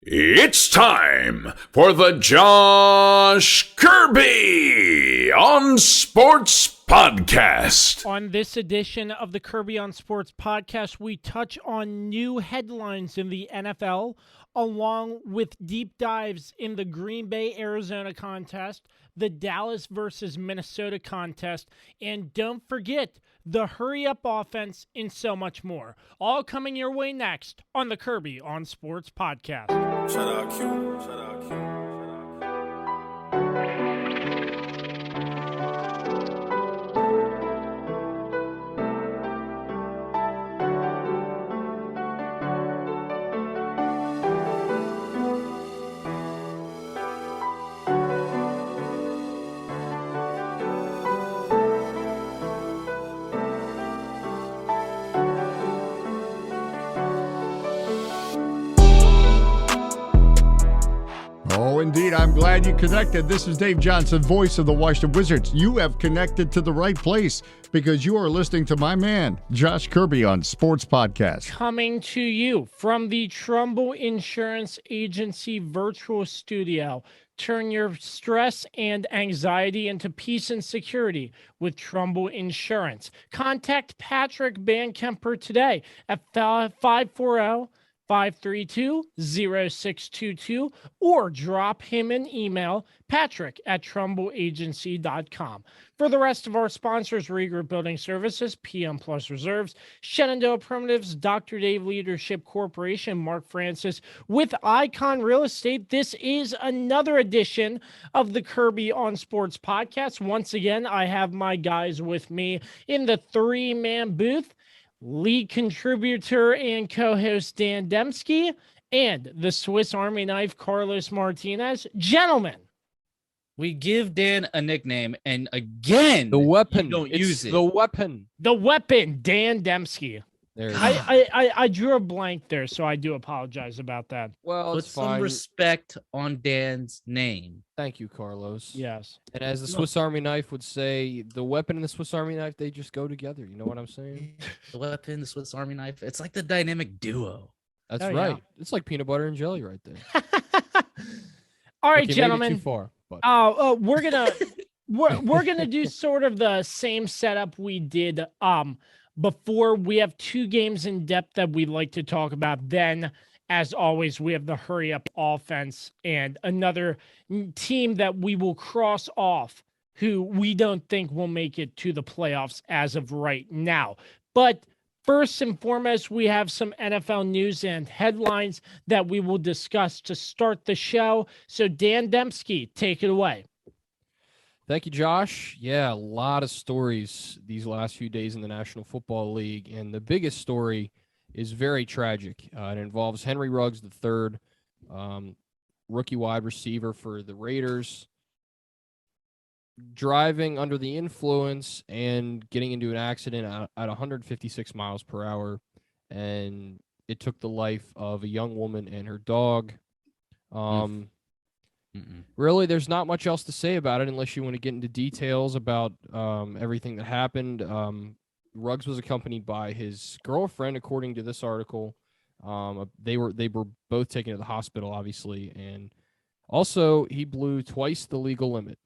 It's time for the Josh Kirby on Sports Podcast. On this edition of the Kirby on Sports Podcast, we touch on new headlines in the NFL, along with deep dives in the Green Bay-Arizona contest, the Dallas versus Minnesota contest, and don't forget the hurry-up offense and so much more. All coming your way next on the Kirby on Sports Podcast. Shout out Q. Shout out Q. Oh, indeed. I'm glad you connected. This is Dave Johnson, voice of the Washington Wizards. You have connected to the right place because you are listening to my man, Josh Kirby, on Sports Podcast. Coming to you from the Trumbull Insurance Agency virtual studio. Turn your stress and anxiety into peace and security with Trumbull Insurance. Contact Patrick Bankemper today at 540-532-0622 or drop him an email, patrick@trumbleagency.com. For the rest of our sponsors, Regroup Building Services, PM Plus Reserves, Shenandoah Primitives, Dr. Dave Leadership Corporation, Mark Francis with Icon Real Estate. This is another edition of the Kirby on Sports Podcast. Once again, I have my guys with me in the three-man booth. Lead contributor and co-host Dan Dembski, and the Swiss Army knife Carlos Martinez. Gentlemen, we give Dan a nickname, and again, the weapon. Don't use it. The weapon. the weapon, Dan Dembski. There. I drew a blank there, so I do apologize about that. Well, Put it's some fine. respect on Dan's name. Thank you, Carlos. Yes. And as the Swiss Army knife would say, the weapon and the Swiss Army knife, they just go together. You know what I'm saying? The weapon, the Swiss Army knife. It's like the dynamic duo. That's Oh, right. yeah. It's like peanut butter and jelly right there. All right, Okay, maybe gentlemen. Too far, but We're gonna we're gonna do sort of the same setup we did before. We have two games in depth that we'd like to talk about. Then, as always, we have the hurry up offense and another team that we will cross off who we don't think will make it to the playoffs as of right now. But first and foremost, we have some NFL news and headlines that we will discuss to start the show. So Dan Dembski, take it away. thank you, Josh. Yeah, a lot of stories these last few days in the National Football League, and the biggest story is very tragic. It involves Henry Ruggs III, rookie wide receiver for the Raiders, driving under the influence and getting into an accident at 156 miles per hour, and it took the life of a young woman and her dog. Really, there's not much else to say about it unless you want to get into details about everything that happened. Ruggs was accompanied by his girlfriend, according to this article. They were both taken to the hospital, obviously, and also he blew twice the legal limit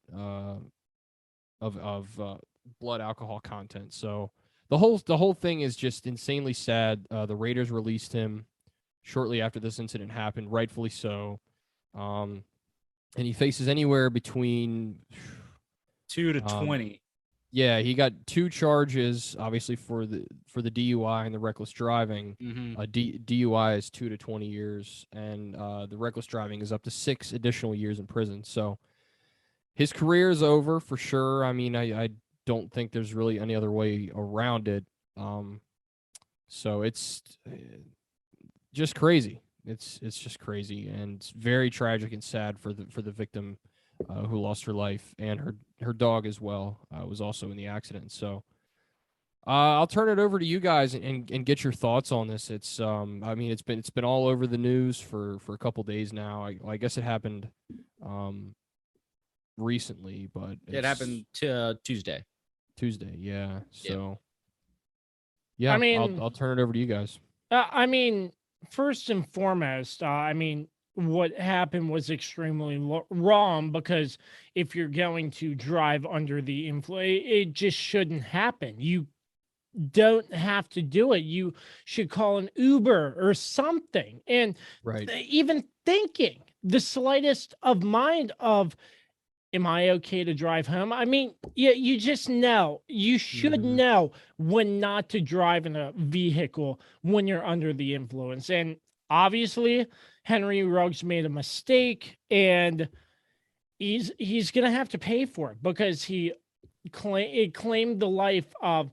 of blood alcohol content. So the whole thing is just insanely sad. The Raiders released him shortly after this incident happened, rightfully so. And he faces anywhere between 2 to 20. Yeah, he got two charges, obviously for the DUI and the reckless driving. DUI is 2 to 20 years, and the reckless driving is up to 6 additional years in prison. So his career is over for sure. I mean, I don't think there's really any other way around it. So it's just crazy. It's just crazy, and it's very tragic and sad for the victim who lost her life, and her dog as well was also in the accident. So I'll turn it over to you guys and get your thoughts on this. It's I mean, it's been all over the news for a couple days now. I guess it happened recently, but It happened Tuesday. Yeah. So yeah, I mean, I'll turn it over to you guys. I mean, first and foremost, I mean, what happened was extremely wrong, because if you're going to drive under the influence, it just shouldn't happen. You don't have to do it. You should call an Uber or something. And even thinking the slightest of mind of, am I okay to drive home? I mean, yeah, you just know. You should know when not to drive in a vehicle when you're under the influence. And obviously, Henry Ruggs made a mistake, and he's going to have to pay for it, because he claimed the life of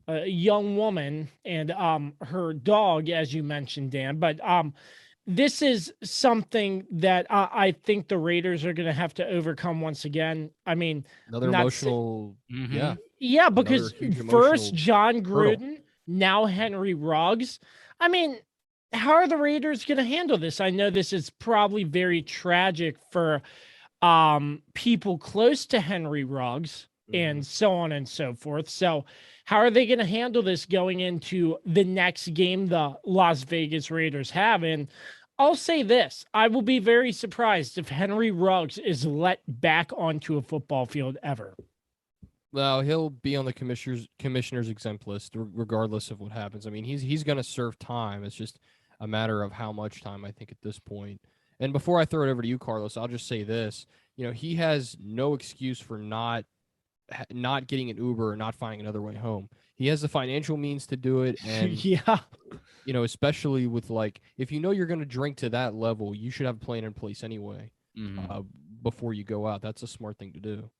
a young woman and her dog, as you mentioned, Dan. But this is something that I think the Raiders are going to have to overcome once again. I mean, another emotional, yeah, because first John Gruden, hurdle. now Henry Ruggs. I mean, how are the Raiders going to handle this? I know this is probably very tragic for people close to Henry Ruggs and so on and so forth. So how are they going to handle this going into the next game the Las Vegas Raiders have? And I'll say this, I will be very surprised if Henry Ruggs is let back onto a football field ever. Well, he'll be on the commissioner's exempt list regardless of what happens. I mean, he's going to serve time. It's just a matter of how much time, I think, at this point. And before I throw it over to you, Carlos, I'll just say this. You know, he has no excuse for not getting an Uber or not finding another way home. He has the financial means to do it. And, yeah, you know, especially with, like, if you know you're going to drink to that level, you should have a plan in place anyway before you go out. That's a smart thing to do.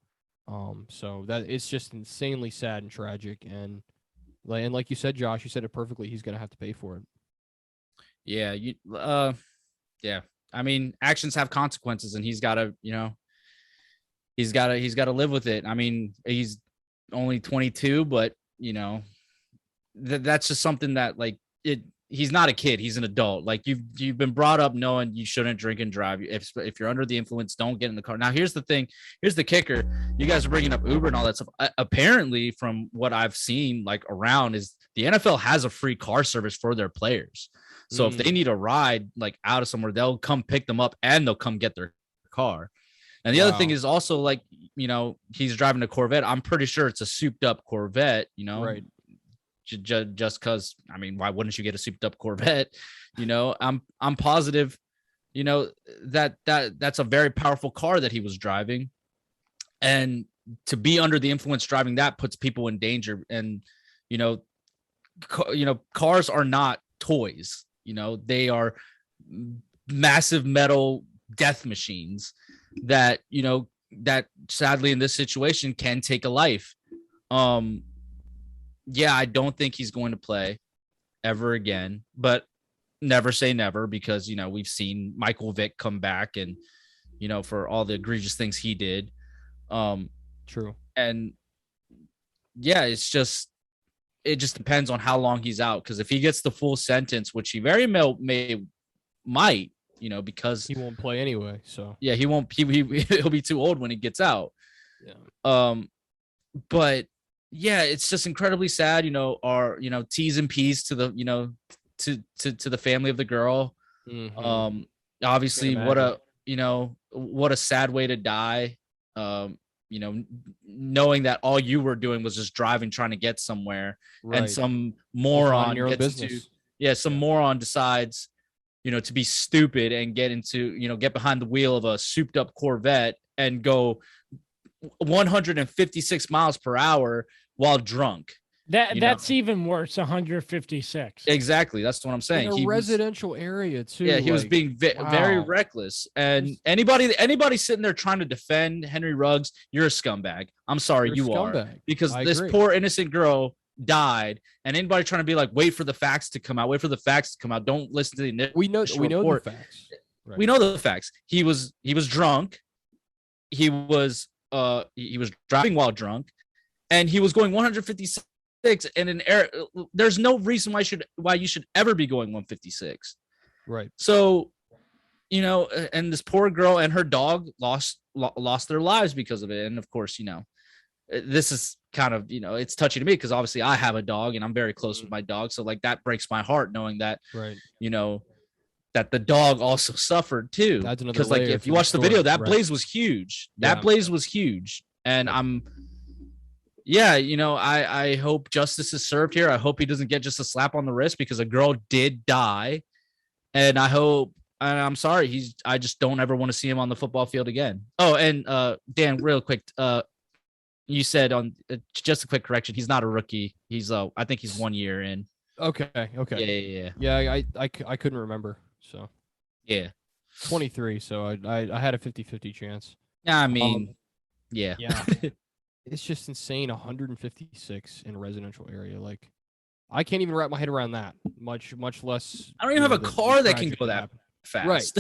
So that it's just insanely sad and tragic. And like you said, Josh, you said it perfectly. He's going to have to pay for it. Yeah. Yeah. I mean, actions have consequences, and he's got to, you know, he's got to live with it. I mean, he's only 22, but you know, that's just something that, like, he's not a kid. He's an adult. Like, you've been brought up knowing you shouldn't drink and drive. If you're under the influence, don't get in the car. Now, here's the thing. Here's the kicker. You guys are bringing up Uber and all that stuff. Apparently, from what I've seen, like, around, is the NFL has a free car service for their players. So if they need a ride, like, out of somewhere, they'll come pick them up and they'll come get their car. And the other thing is also, like, you know, he's driving a Corvette. I'm pretty sure it's a souped up Corvette, you know, right? Just because, I mean, why wouldn't you get a souped up Corvette? You know, I'm positive, you know, that's a very powerful car that he was driving, and to be under the influence driving that puts people in danger. And, you know, cars are not toys. You know, they are massive metal death machines that, you know, that sadly in this situation can take a life. Yeah, I don't think he's going to play ever again, but never say never, because, you know, we've seen Michael Vick come back and, you know, for all the egregious things he did. True. And yeah, it just depends on how long he's out. Because if he gets the full sentence, which he very might, you know, because he won't play anyway. So yeah, he won't. He'll be too old when he gets out. Yeah. But yeah, it's just incredibly sad. You know, T's and P's to the, you know, to the family of the girl. Obviously, what a sad way to die. You know, knowing that all you were doing was just driving, trying to get somewhere, and some moron moron decides, you know, to be stupid and get behind the wheel of a souped up Corvette and go 156 miles per hour while drunk. That's even worse. 156. Exactly. That's what I'm saying. In a residential area too. Yeah, he was being very reckless. And anybody sitting there trying to defend Henry Ruggs, you're a scumbag. I'm sorry, you are. Because this poor innocent girl died, and anybody trying to be like, wait for the facts to come out. Don't listen to the initial report. The facts. Right. We know the facts. He was drunk. He was driving while drunk, and he was going 156. And in air, there's no reason why you should ever be going 156. Right. So, you know, and this poor girl and her dog lost their lives because of it. And of course, you know, this is kind of, you know, it's touchy to me because obviously I have a dog and I'm very close with my dog. So like that breaks my heart knowing that, right, you know, that the dog also suffered too. That's another Because like layer if to you the watch the story, video, that right. blaze was huge. That Yeah. blaze was huge. And yeah, you know, I hope justice is served here. I hope he doesn't get just a slap on the wrist because a girl did die. And I hope, and I'm sorry, I just don't ever want to see him on the football field again. Oh, and Dan, real quick, you said on just a quick correction, he's not a rookie. He's I think he's 1 year in. Okay. Yeah, I couldn't remember. So Yeah. 23. So I had a 50-50 chance. I mean, yeah. It's just insane. 156 in a residential area. Like, I can't even wrap my head around that. Much less. I don't even have a car that can go that fast.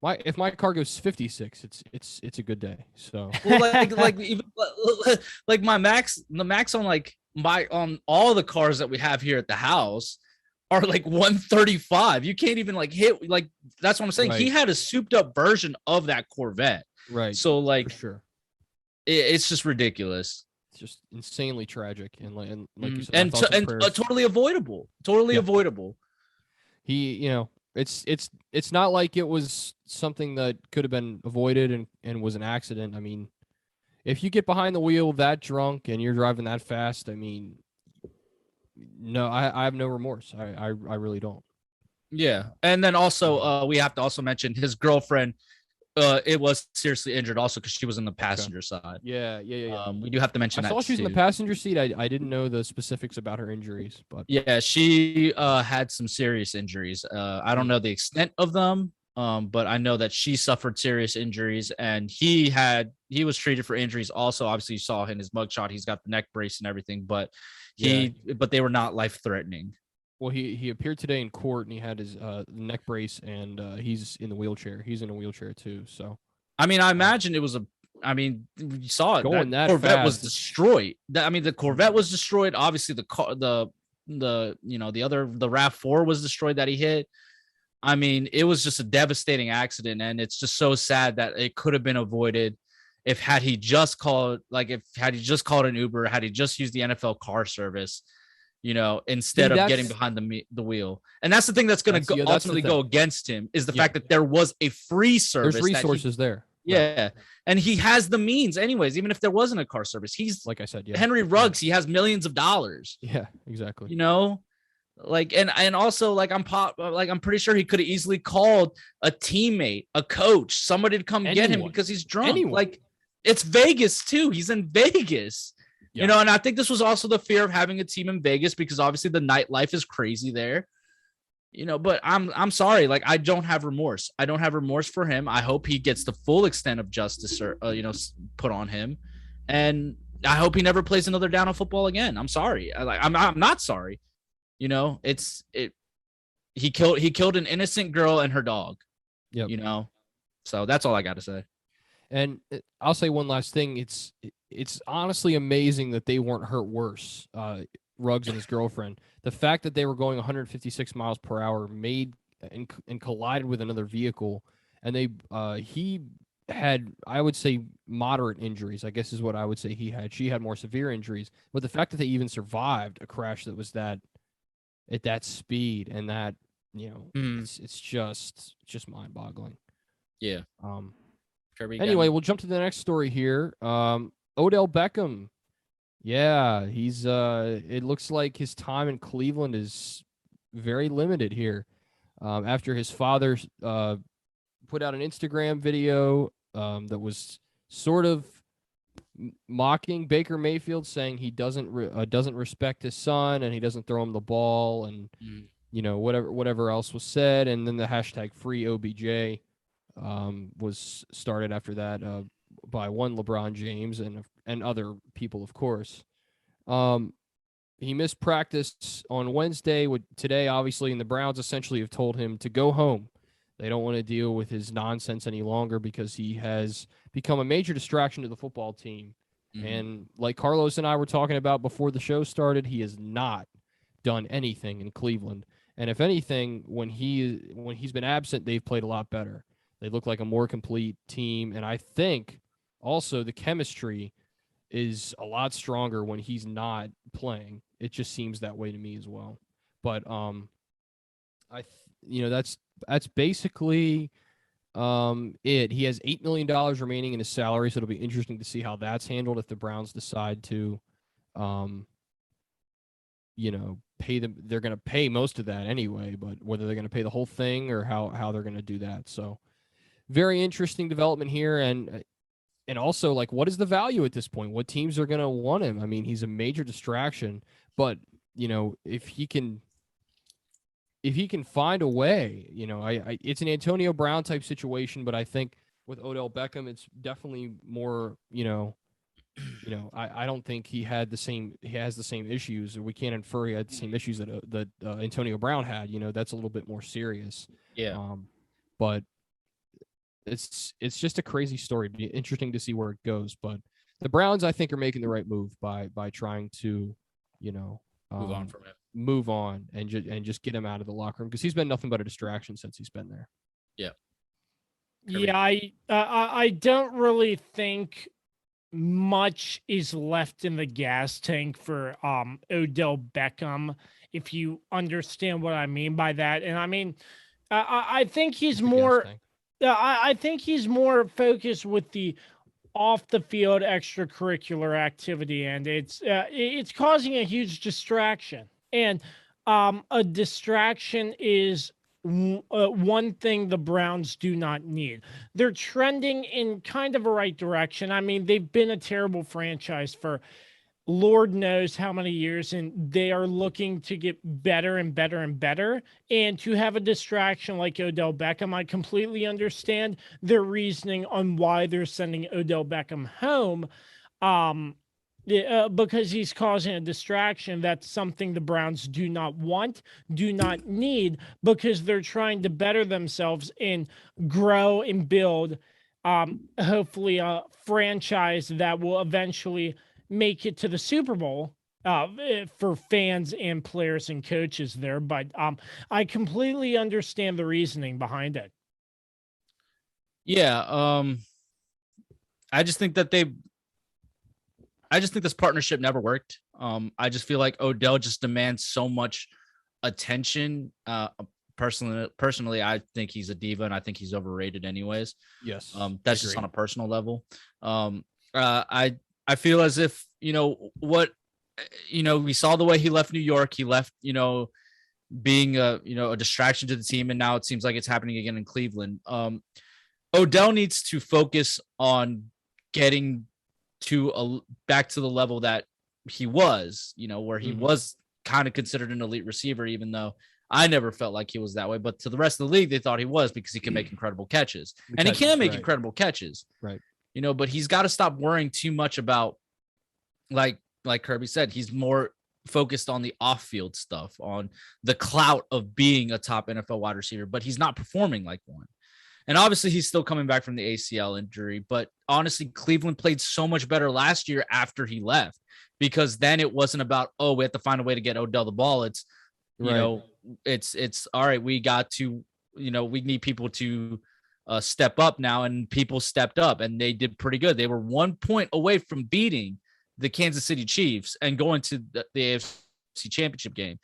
Right. If my car goes 56, it's a good day. So well, even like the max on all the cars that we have here at the house are like 135. You can't even like hit, like, that's what I'm saying. Right. He had a souped up version of that Corvette. Right. So like, for sure, it's just ridiculous. It's just insanely tragic and like you said, and totally avoidable. Avoidable. He, you know, it's not like it was something that could have been avoided and was an accident. I mean, if you get behind the wheel that drunk and you're driving that fast, I mean, no, I have no remorse. I really don't. Yeah. And then also we have to also mention his girlfriend. It was seriously injured also because she was in the passenger side. Yeah. We do have to mention that. I saw she was in the passenger seat. I didn't know the specifics about her injuries, but yeah, she had some serious injuries. I don't know the extent of them, but I know that she suffered serious injuries, and he was treated for injuries also. Obviously, you saw in his mugshot, he's got the neck brace and everything, but but they were not life threatening. Well, he appeared today in court, and he had his neck brace, and he's in the wheelchair. He's in a wheelchair too. So, I mean, I imagine it was you saw it. Going that Corvette fast. was destroyed. The Corvette was destroyed. Obviously, the RAV4 was destroyed that he hit. I mean, it was just a devastating accident, and it's just so sad that it could have been avoided had he just called an Uber, had he just used the NFL car service. You know, instead of getting behind the wheel. And that's the thing that's going to ultimately go against him is the fact that there was a free service. There's resources there. Yeah. Right. And he has the means anyways, even if there wasn't a car service. He's, like I said, Henry Ruggs, he has millions of dollars. Yeah, exactly. You know, like, and also like I'm pretty sure he could have easily called a teammate, a coach, somebody to come get him because he's drunk. Like, it's Vegas too. He's in Vegas. Yeah. You know, and I think this was also the fear of having a team in Vegas because obviously the nightlife is crazy there. You know, but I'm sorry, like I don't have remorse. I don't have remorse for him. I hope he gets the full extent of justice or put on him, and I hope he never plays another down of football again. I'm sorry. I'm not sorry. You know, he killed an innocent girl and her dog. Yeah. You know, so that's all I got to say. And I'll say one last thing. It's honestly amazing that they weren't hurt worse, Ruggs and his girlfriend. The fact that they were going 156 miles per hour made and collided with another vehicle, and he had, I would say, moderate injuries, I guess is what I would say he had. She had more severe injuries. But the fact that they even survived a crash that was at that speed and that, you know, it's just mind-boggling. Yeah. Anyway, we'll jump to the next story here. Odell Beckham. Yeah, he's it looks like his time in Cleveland is very limited here. After his father put out an Instagram video that was sort of mocking Baker Mayfield, saying he doesn't respect his son and he doesn't throw him the ball, and you know, whatever else was said, and then the hashtag free OBJ was started after that by one LeBron James and other people, of course. He missed practice on Wednesday. Today, obviously, and the Browns essentially have told him to go home. They don't want to deal with his nonsense any longer because he has become a major distraction to the football team. Mm-hmm. And like Carlos and I were talking about before the show started, he has not done anything in Cleveland. And if anything, when he's been absent, they've played a lot better. They look like a more complete team. And I think also the chemistry is a lot stronger when he's not playing. It just seems that way to me as well. But that's basically it. He has $8 million remaining in his salary, so it'll be interesting to see how that's handled if the Browns decide to, pay them. They're going to pay most of that anyway, but whether they're going to pay the whole thing or how they're going to do that. So very interesting development here. And also, like, what is the value at this point? What teams are going to want him? I mean, he's a major distraction, but if he can find a way, it's an Antonio Brown type situation, but I think with Odell Beckham, it's definitely more, I don't think he has the same issues, or we can't infer he had the same issues that Antonio Brown had. That's a little bit more serious. Yeah. But it's just a crazy story. It'd be interesting to see where it goes. But the Browns, I think, are making the right move by trying to, Move on from it. Move on and just get him out of the locker room, because he's been nothing but a distraction since he's been there. Yeah. Yeah, I don't really think much is left in the gas tank for Odell Beckham, if you understand what I mean by that. And I mean, I think he's more. I think he's more focused with the off the field extracurricular activity, and it's causing a huge distraction. And a distraction is one thing the Browns do not need. They're trending in kind of a right direction. I mean, they've been a terrible franchise for Lord knows how many years, and they are looking to get better and better and better. And to have a distraction like Odell Beckham, I completely understand their reasoning on why they're sending Odell Beckham home, because he's causing a distraction. That's something the Browns do not want, do not need, because they're trying to better themselves and grow and build, hopefully, a franchise that will eventually make it to the Super Bowl for fans and players and coaches there. But I completely understand the reasoning behind it. Yeah. I just think this partnership never worked. I just feel like Odell just demands so much attention. Personally, I think he's a diva, and I think he's overrated anyways. Yes. That's just on a personal level. I feel as if, we saw the way he left New York. He left, being a distraction to the team. And now it seems like it's happening again in Cleveland. Odell needs to focus on getting back to the level that he was, where he was kind of considered an elite receiver, even though I never felt like he was that way. But to the rest of the league, they thought he was, because he can make incredible catches. And he can make incredible catches. Right. But he's got to stop worrying too much about, like Kirby said, he's more focused on the off-field stuff, on the clout of being a top NFL wide receiver, but he's not performing like one. And obviously he's still coming back from the ACL injury, but honestly, Cleveland played so much better last year after he left, because then it wasn't about, we have to find a way to get Odell the ball. It's, it's all right. We got to, we need people to step up now, and people stepped up, and they did pretty good. They were 1 point away from beating the Kansas City Chiefs and going to the AFC Championship game.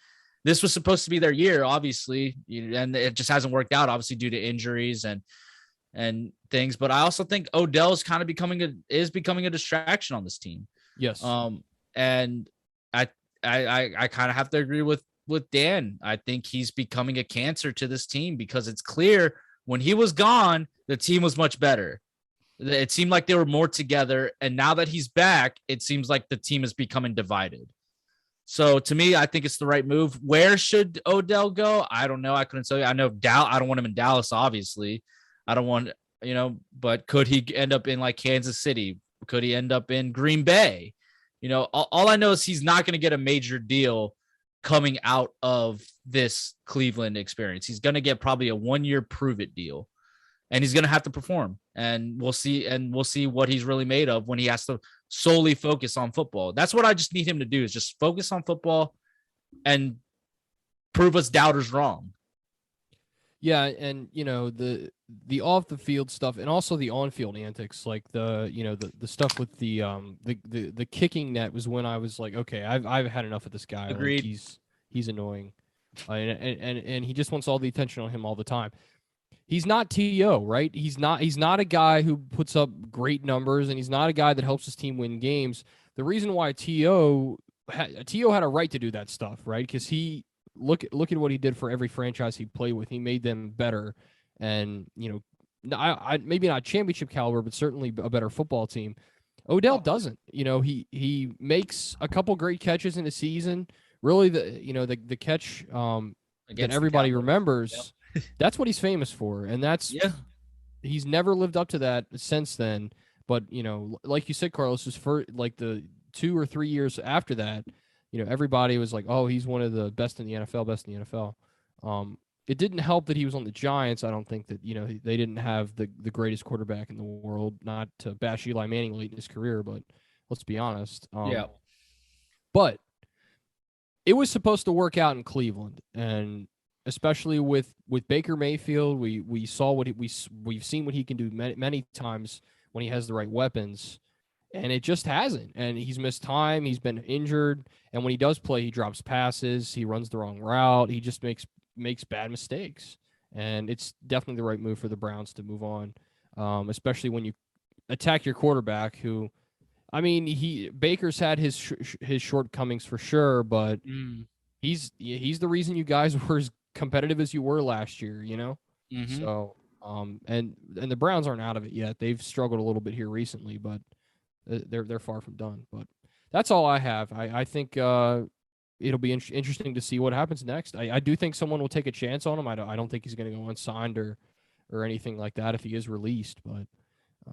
This was supposed to be their year, obviously, and it just hasn't worked out, obviously, due to injuries and things. But I also think Odell is kind of becoming a distraction on this team. Yes. And I kind of have to agree with Dan. I think he's becoming a cancer to this team, because it's clear when he was gone, the team was much better. It seemed like they were more together. And now that he's back, it seems like the team is becoming divided. So to me, I think it's the right move. Where should Odell go? I don't know. I couldn't tell you. I know I don't want him in Dallas, obviously. I don't want, but could he end up in like Kansas City? Could he end up in Green Bay? All I know is he's not going to get a major deal coming out of this Cleveland experience. He's going to get probably a 1-year prove it deal, and he's going to have to perform, and we'll see what he's really made of when he has to solely focus on football. That's what I just need him to do, is just focus on football and prove us doubters wrong. Yeah, and the off the field stuff, and also the on field antics, like the stuff with the kicking net, was when I was like, okay, I've had enough of this guy. Agreed. Like, he's annoying. And he just wants all the attention on him all the time. He's not T.O., right? He's not a guy who puts up great numbers, and he's not a guy that helps his team win games. The reason why T.O. had a right to do that stuff, right? Because he look at what he did for every franchise he played with. He made them better, and I maybe not championship caliber, but certainly a better football team. Odell doesn't. He makes a couple great catches in a season. Really, the catch that everybody remembers. Yep. That's what he's famous for, and he's never lived up to that since then. But like you said, Carlos, was for like the 2 or 3 years after that, everybody was like, "Oh, he's one of the best in the NFL, It didn't help that he was on the Giants. I don't think that they didn't have the greatest quarterback in the world. Not to bash Eli Manning late in his career, but let's be honest. But it was supposed to work out in Cleveland, and especially with Baker Mayfield, we saw we've seen what he can do many times when he has the right weapons, and it just hasn't. And he's missed time. He's been injured, and when he does play, he drops passes. He runs the wrong route. He just makes bad mistakes, and it's definitely the right move for the Browns to move on, especially when you attack your quarterback. Who, I mean, Baker's had his shortcomings for sure, but he's the reason you guys were as competitive as you were last year. Mm-hmm. So and the Browns aren't out of it yet. They've struggled a little bit here recently, but they're far from done. But that's all I have. I think it'll be interesting to see what happens next. I do think someone will take a chance on him. I don't think he's going to go unsigned or anything like that if he is released. But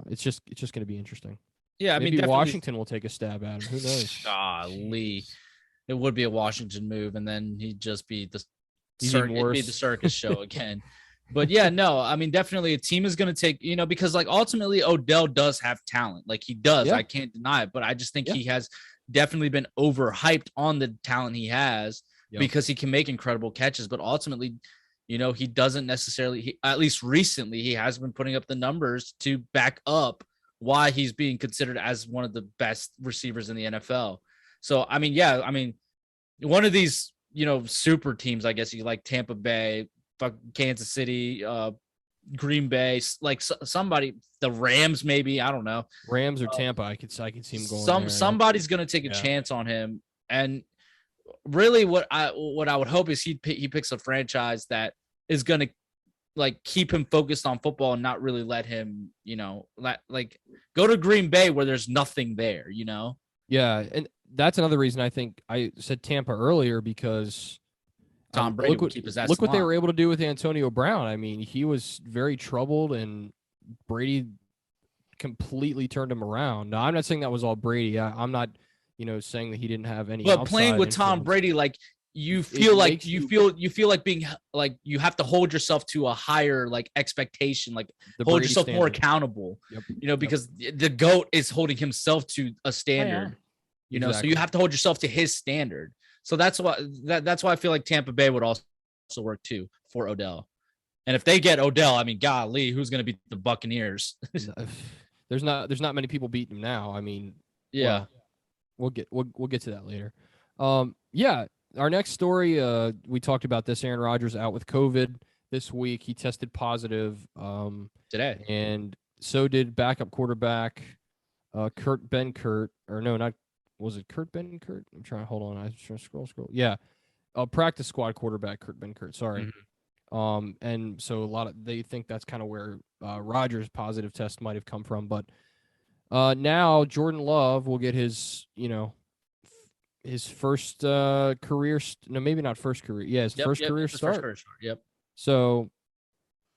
it's just going to be interesting. Yeah, maybe Washington will take a stab at him. Who knows? Golly, it would be a Washington move, and then he'd just be the circus show again. But yeah, no, I mean, definitely a team is going to take, because like ultimately Odell does have talent. Like he does. Yeah. I can't deny it, but I just think he has definitely been overhyped on the talent he has because he can make incredible catches. But ultimately, he doesn't necessarily, at least recently, he has been putting up the numbers to back up why he's being considered as one of the best receivers in the NFL. So, I mean, one of these, super teams, I guess you like Tampa Bay, Kansas City, Green Bay, like somebody, the Rams, maybe, I don't know. Rams or Tampa, I can see him going. Somebody's going to take a chance on him, and really, what I would hope is he picks a franchise that is going to like keep him focused on football and not really let him, like go to Green Bay where there's nothing there, Yeah, and that's another reason I think I said Tampa earlier, because Tom Brady would keep his ass. Look what they were able to do with Antonio Brown. I mean, he was very troubled, and Brady completely turned him around. Now, I'm not saying that was all Brady. I'm not, saying that he didn't have any. But playing with Tom Brady, like you feel like being like you have to hold yourself to a higher like expectation, like hold Brady yourself standard. More accountable. Because the GOAT is holding himself to a standard. Exactly. So you have to hold yourself to his standard. So that's why I feel like Tampa Bay would also work too for Odell. And if they get Odell, I mean, golly, who's going to beat the Buccaneers? There's not many people beating him now. I mean, we'll get to that later. Our next story, we talked about this. Aaron Rodgers out with COVID this week. He tested positive today, and so did backup quarterback Kurt Benkert. Or no, not. Was it Kurt Benkert? I'm trying to hold on. I was trying to scroll. Yeah. Practice squad quarterback, Kurt Benkert. Sorry. Mm-hmm. And so they think that's kind of where Rodgers' positive test might have come from. But now Jordan Love will get his, his first career. No, maybe not first career. Yeah, his first career start. Yep. So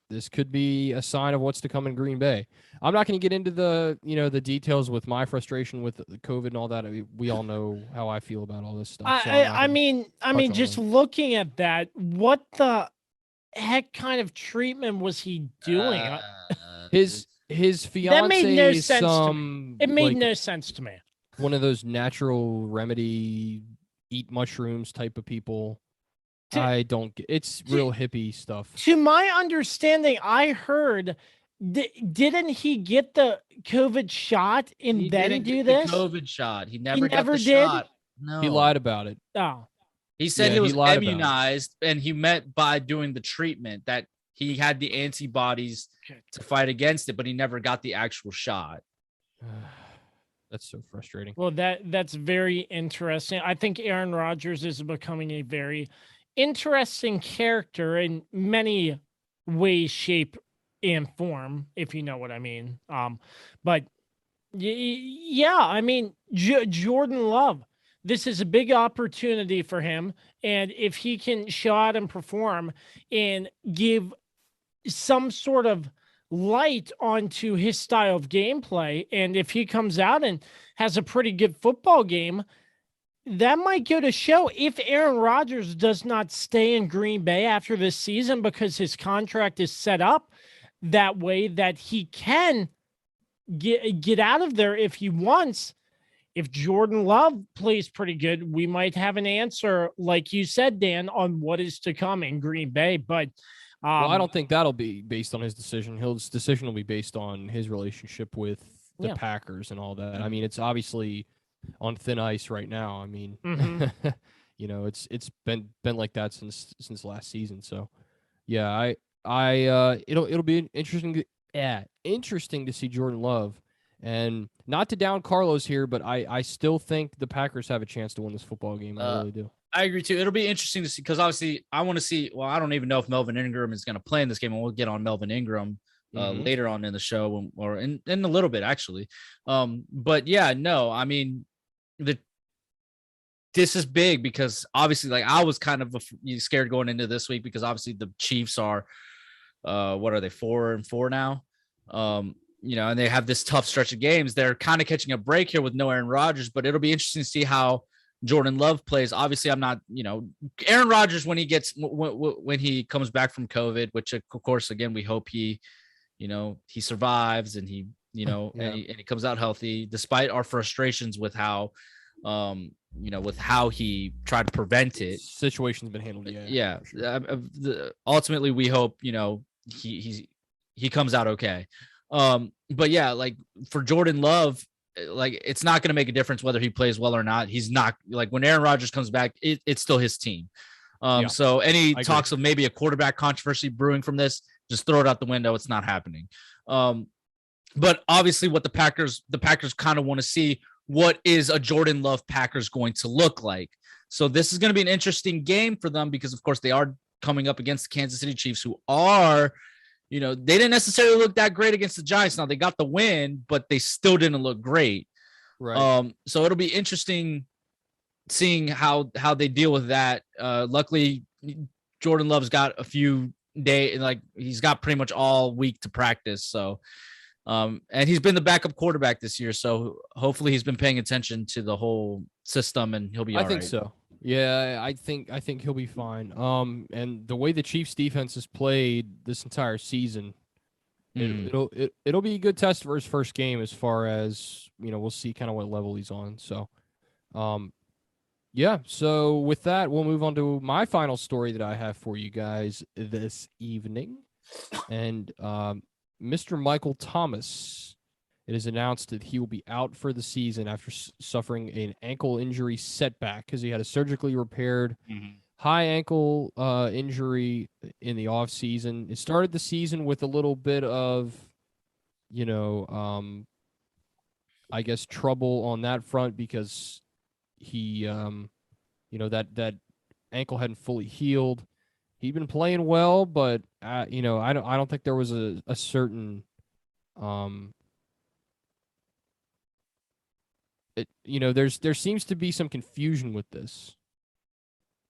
this could be a sign of what's to come in Green Bay. I'm not going to get into the the details with my frustration with the COVID and all that. I mean, we all know how I feel about all this stuff. So I mean, just looking at that, what the heck kind of treatment was he doing? His fiance. That made no sense to me. It made no sense to me. One of those natural remedy, eat mushrooms type of people. I don't get it's real hippie stuff. To my understanding, I heard didn't he get the COVID shot and then do this? The COVID shot. He never got the did? shot. No. He lied about it. Oh. He said Yeah, he was lied about it. immunized, and he meant by doing the treatment that he had the antibodies to fight against it, but he never got the actual shot. That's so frustrating. Well, that's very interesting. I think Aaron Rodgers is becoming a very interesting character in many ways, shape, and form, if you know what I mean. But yeah, I mean, Jordan Love, this is a big opportunity for him. And if he can show out and perform and give some sort of light onto his style of gameplay, and if he comes out and has a pretty good football game, that might go to show if Aaron Rodgers does not stay in Green Bay after this season because his contract is set up that way that he can get out of there if he wants. If Jordan Love plays pretty good, we might have an answer, like you said, Dan, on what is to come in Green Bay. But well, I don't think that'll be based on his decision. His decision will be based on his relationship with the Packers and all that. I mean, it's obviously on thin ice right now. I mean, you know, it's been like that since last season. So, yeah, it'll be interesting to see Jordan Love, and not to down Carlos here, but I still think the Packers have a chance to win this football game. I really do. I agree too. It'll be interesting to see because obviously I want to see. Well, I don't even know if Melvin Ingram is going to play in this game, and we'll get on Melvin Ingram later on in the show or in a little bit actually. But yeah, no, I mean this is big because obviously, like I was kind of scared going into this week because obviously the Chiefs are, what are they 4-4 now? You know, and they have this tough stretch of games. They're kind of catching a break here with no Aaron Rodgers, but it'll be interesting to see how Jordan Love plays. Obviously, I'm not, you know, Aaron Rodgers when he comes back from COVID, which of course, again, we hope he, you know, he survives and he, you know, and he comes out healthy despite our frustrations with how, you know, with how he tried to prevent it. Situation's been handled. Yeah. Sure. Ultimately, we hope, you know, he comes out okay. But yeah, like for Jordan Love, like it's not going to make a difference whether he plays well or not. He's not like when Aaron Rodgers comes back, it's still his team. So any talks of maybe a quarterback controversy brewing from this, just throw it out the window. It's not happening. But obviously what the Packers kind of want to see, what is a Jordan Love Packers going to look like? So this is going to be an interesting game for them because of course they are coming up against the Kansas City Chiefs, who are, you know, they didn't necessarily look that great against the Giants. Now they got the win, but they still didn't look great. Right. So it'll be interesting seeing how they deal with that. Luckily, Jordan Love's got a few days, like he's got pretty much all week to practice. So, and he's been the backup quarterback this year. So hopefully he's been paying attention to the whole system and he'll be all right. I think so. Yeah, I think he'll be fine. And the way the Chiefs defense has played this entire season, it'll be a good test for his first game as far as, you know, we'll see kind of what level he's on. So, yeah. So with that, we'll move on to my final story that I have for you guys this evening. And Mr. Michael Thomas, it is announced that he will be out for the season after suffering an ankle injury setback because he had a surgically repaired high ankle injury in the offseason. It started the season with a little bit of, you know, I guess trouble on that front because he, you know, that ankle hadn't fully healed. He'd been playing well, but you know, I don't think there was a certain you know, there seems to be some confusion with this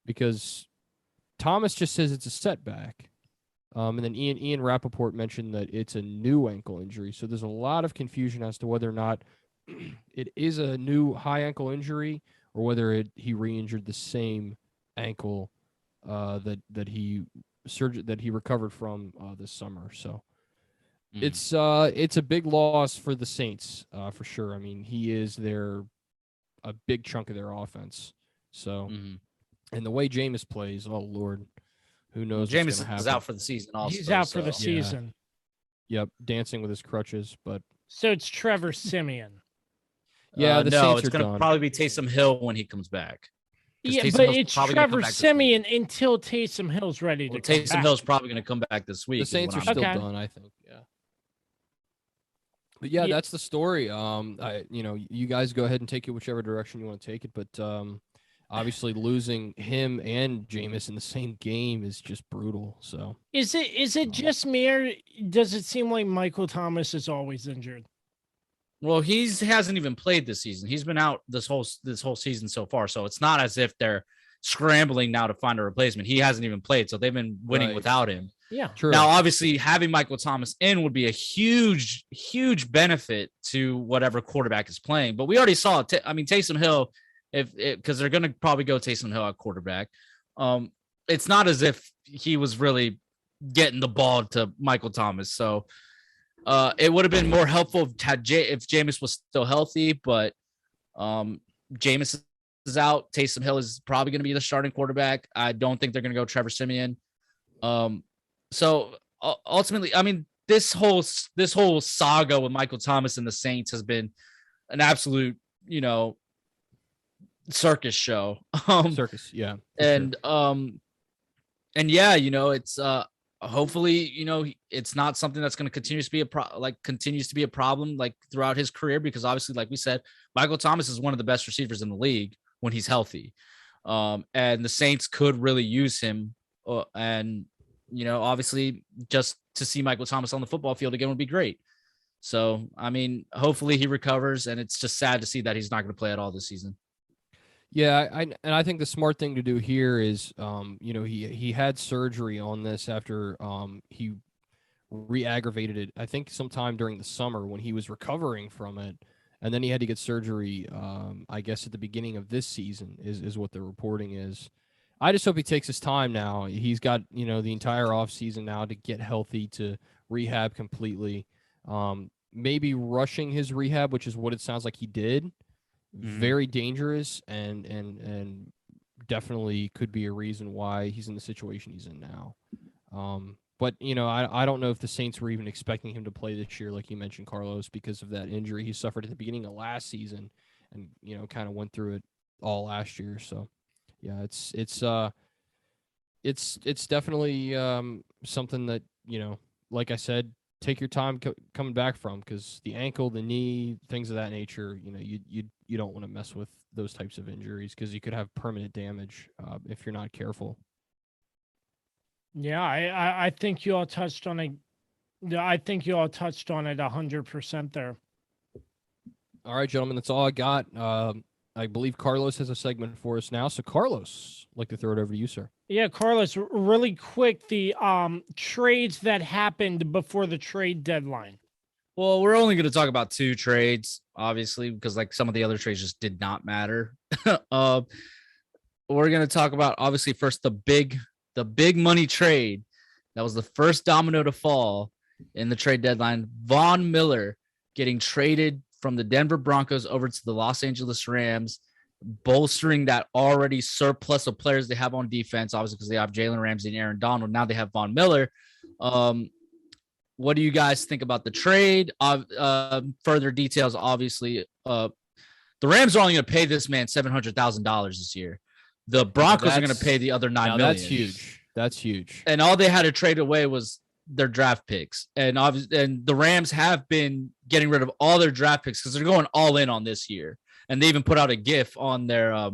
because Thomas just says it's a setback. And then Ian Rappaport mentioned that it's a new ankle injury. So there's a lot of confusion as to whether or not it is a new high ankle injury or whether he re-injured the same ankle that he recovered from this summer. So it's a big loss for the Saints for sure. I mean, he is a big chunk of their offense. So, and the way Jameis plays, oh Lord, who knows? Jameis is out for the season. Also, he's out for the season. Yep, dancing with his crutches. But so it's Trevor Siemian. Yeah, no, it's going to probably be Taysom Hill when he comes back. Yeah, Taysom but Hill's it's probably gonna come Trevor back this week. Simeon until Taysom Hill's ready to Well, come Taysom back. Hill's probably going to come back this week. The is Saints are what I'm still Okay. done, I think. Yeah. But yeah, that's the story. You guys go ahead and take it whichever direction you want to take it. But obviously, losing him and Jameis in the same game is just brutal. So Is it just me, or does it seem like Michael Thomas is always injured? Well, he hasn't even played this season. He's been out this whole season so far. So it's not as if they're scrambling now to find a replacement. He hasn't even played, so they've been winning Right. without him. Yeah. true. Now, obviously, having Michael Thomas in would be a huge, huge benefit to whatever quarterback is playing. But we already saw it. Taysom Hill, because they're going to probably go Taysom Hill at quarterback. It's not as if he was really getting the ball to Michael Thomas. So it would have been more helpful if Jameis was still healthy. But Jameis is out. Taysom Hill is probably going to be the starting quarterback. I don't think they're going to go Trevor Simeon. So ultimately, this whole saga with Michael Thomas and the Saints has been an absolute, circus show. Circus, yeah. And yeah, it's hopefully, it's not something that's going to continues to be a problem like throughout his career, because obviously, like we said, Michael Thomas is one of the best receivers in the league when he's healthy. And the Saints could really use him. And obviously, just to see Michael Thomas on the football field again would be great. So, hopefully he recovers, and it's just sad to see that he's not going to play at all this season. Yeah, I think the smart thing to do here is, he had surgery on this after he re-aggravated it, I think sometime during the summer when he was recovering from it, and then he had to get surgery, I guess at the beginning of this season is what the reporting is. I just hope he takes his time now. He's got, the entire offseason now to get healthy, to rehab completely. Maybe rushing his rehab, which is what it sounds like he did. Very dangerous and definitely could be a reason why he's in the situation he's in now. But, I don't know if the Saints were even expecting him to play this year, like you mentioned, Carlos, because of that injury he suffered at the beginning of last season and, kind of went through it all last year. So, yeah, it's definitely something that, like I said, take your time coming back from, because the ankle, the knee, things of that nature, you don't want to mess with those types of injuries, because you could have permanent damage if you're not careful. Yeah, I think you all touched on it. I think you all touched on it 100% there. All right, gentlemen, that's all I got. I believe Carlos has a segment for us now. So, Carlos, I'd like to throw it over to you, sir. Yeah, Carlos, really quick, the trades that happened before the trade deadline. Well, we're only going to talk about two trades, obviously, because like some of the other trades just did not matter. We're going to talk about, obviously, first the big money trade. That was the first domino to fall in the trade deadline. Von Miller getting traded from the Denver Broncos over to the Los Angeles Rams, bolstering that already surplus of players they have on defense, obviously, because they have Jalen Ramsey and Aaron Donald. Now they have Von Miller. What do you guys think about the trade? Further details, obviously. The Rams are only going to pay this man $700,000 this year. The Broncos are going to pay the other $9 million. That's huge. That's huge. And all they had to trade away was their draft picks. And obviously, and the Rams have been getting rid of all their draft picks because they're going all in on this year. And they even put out a GIF on their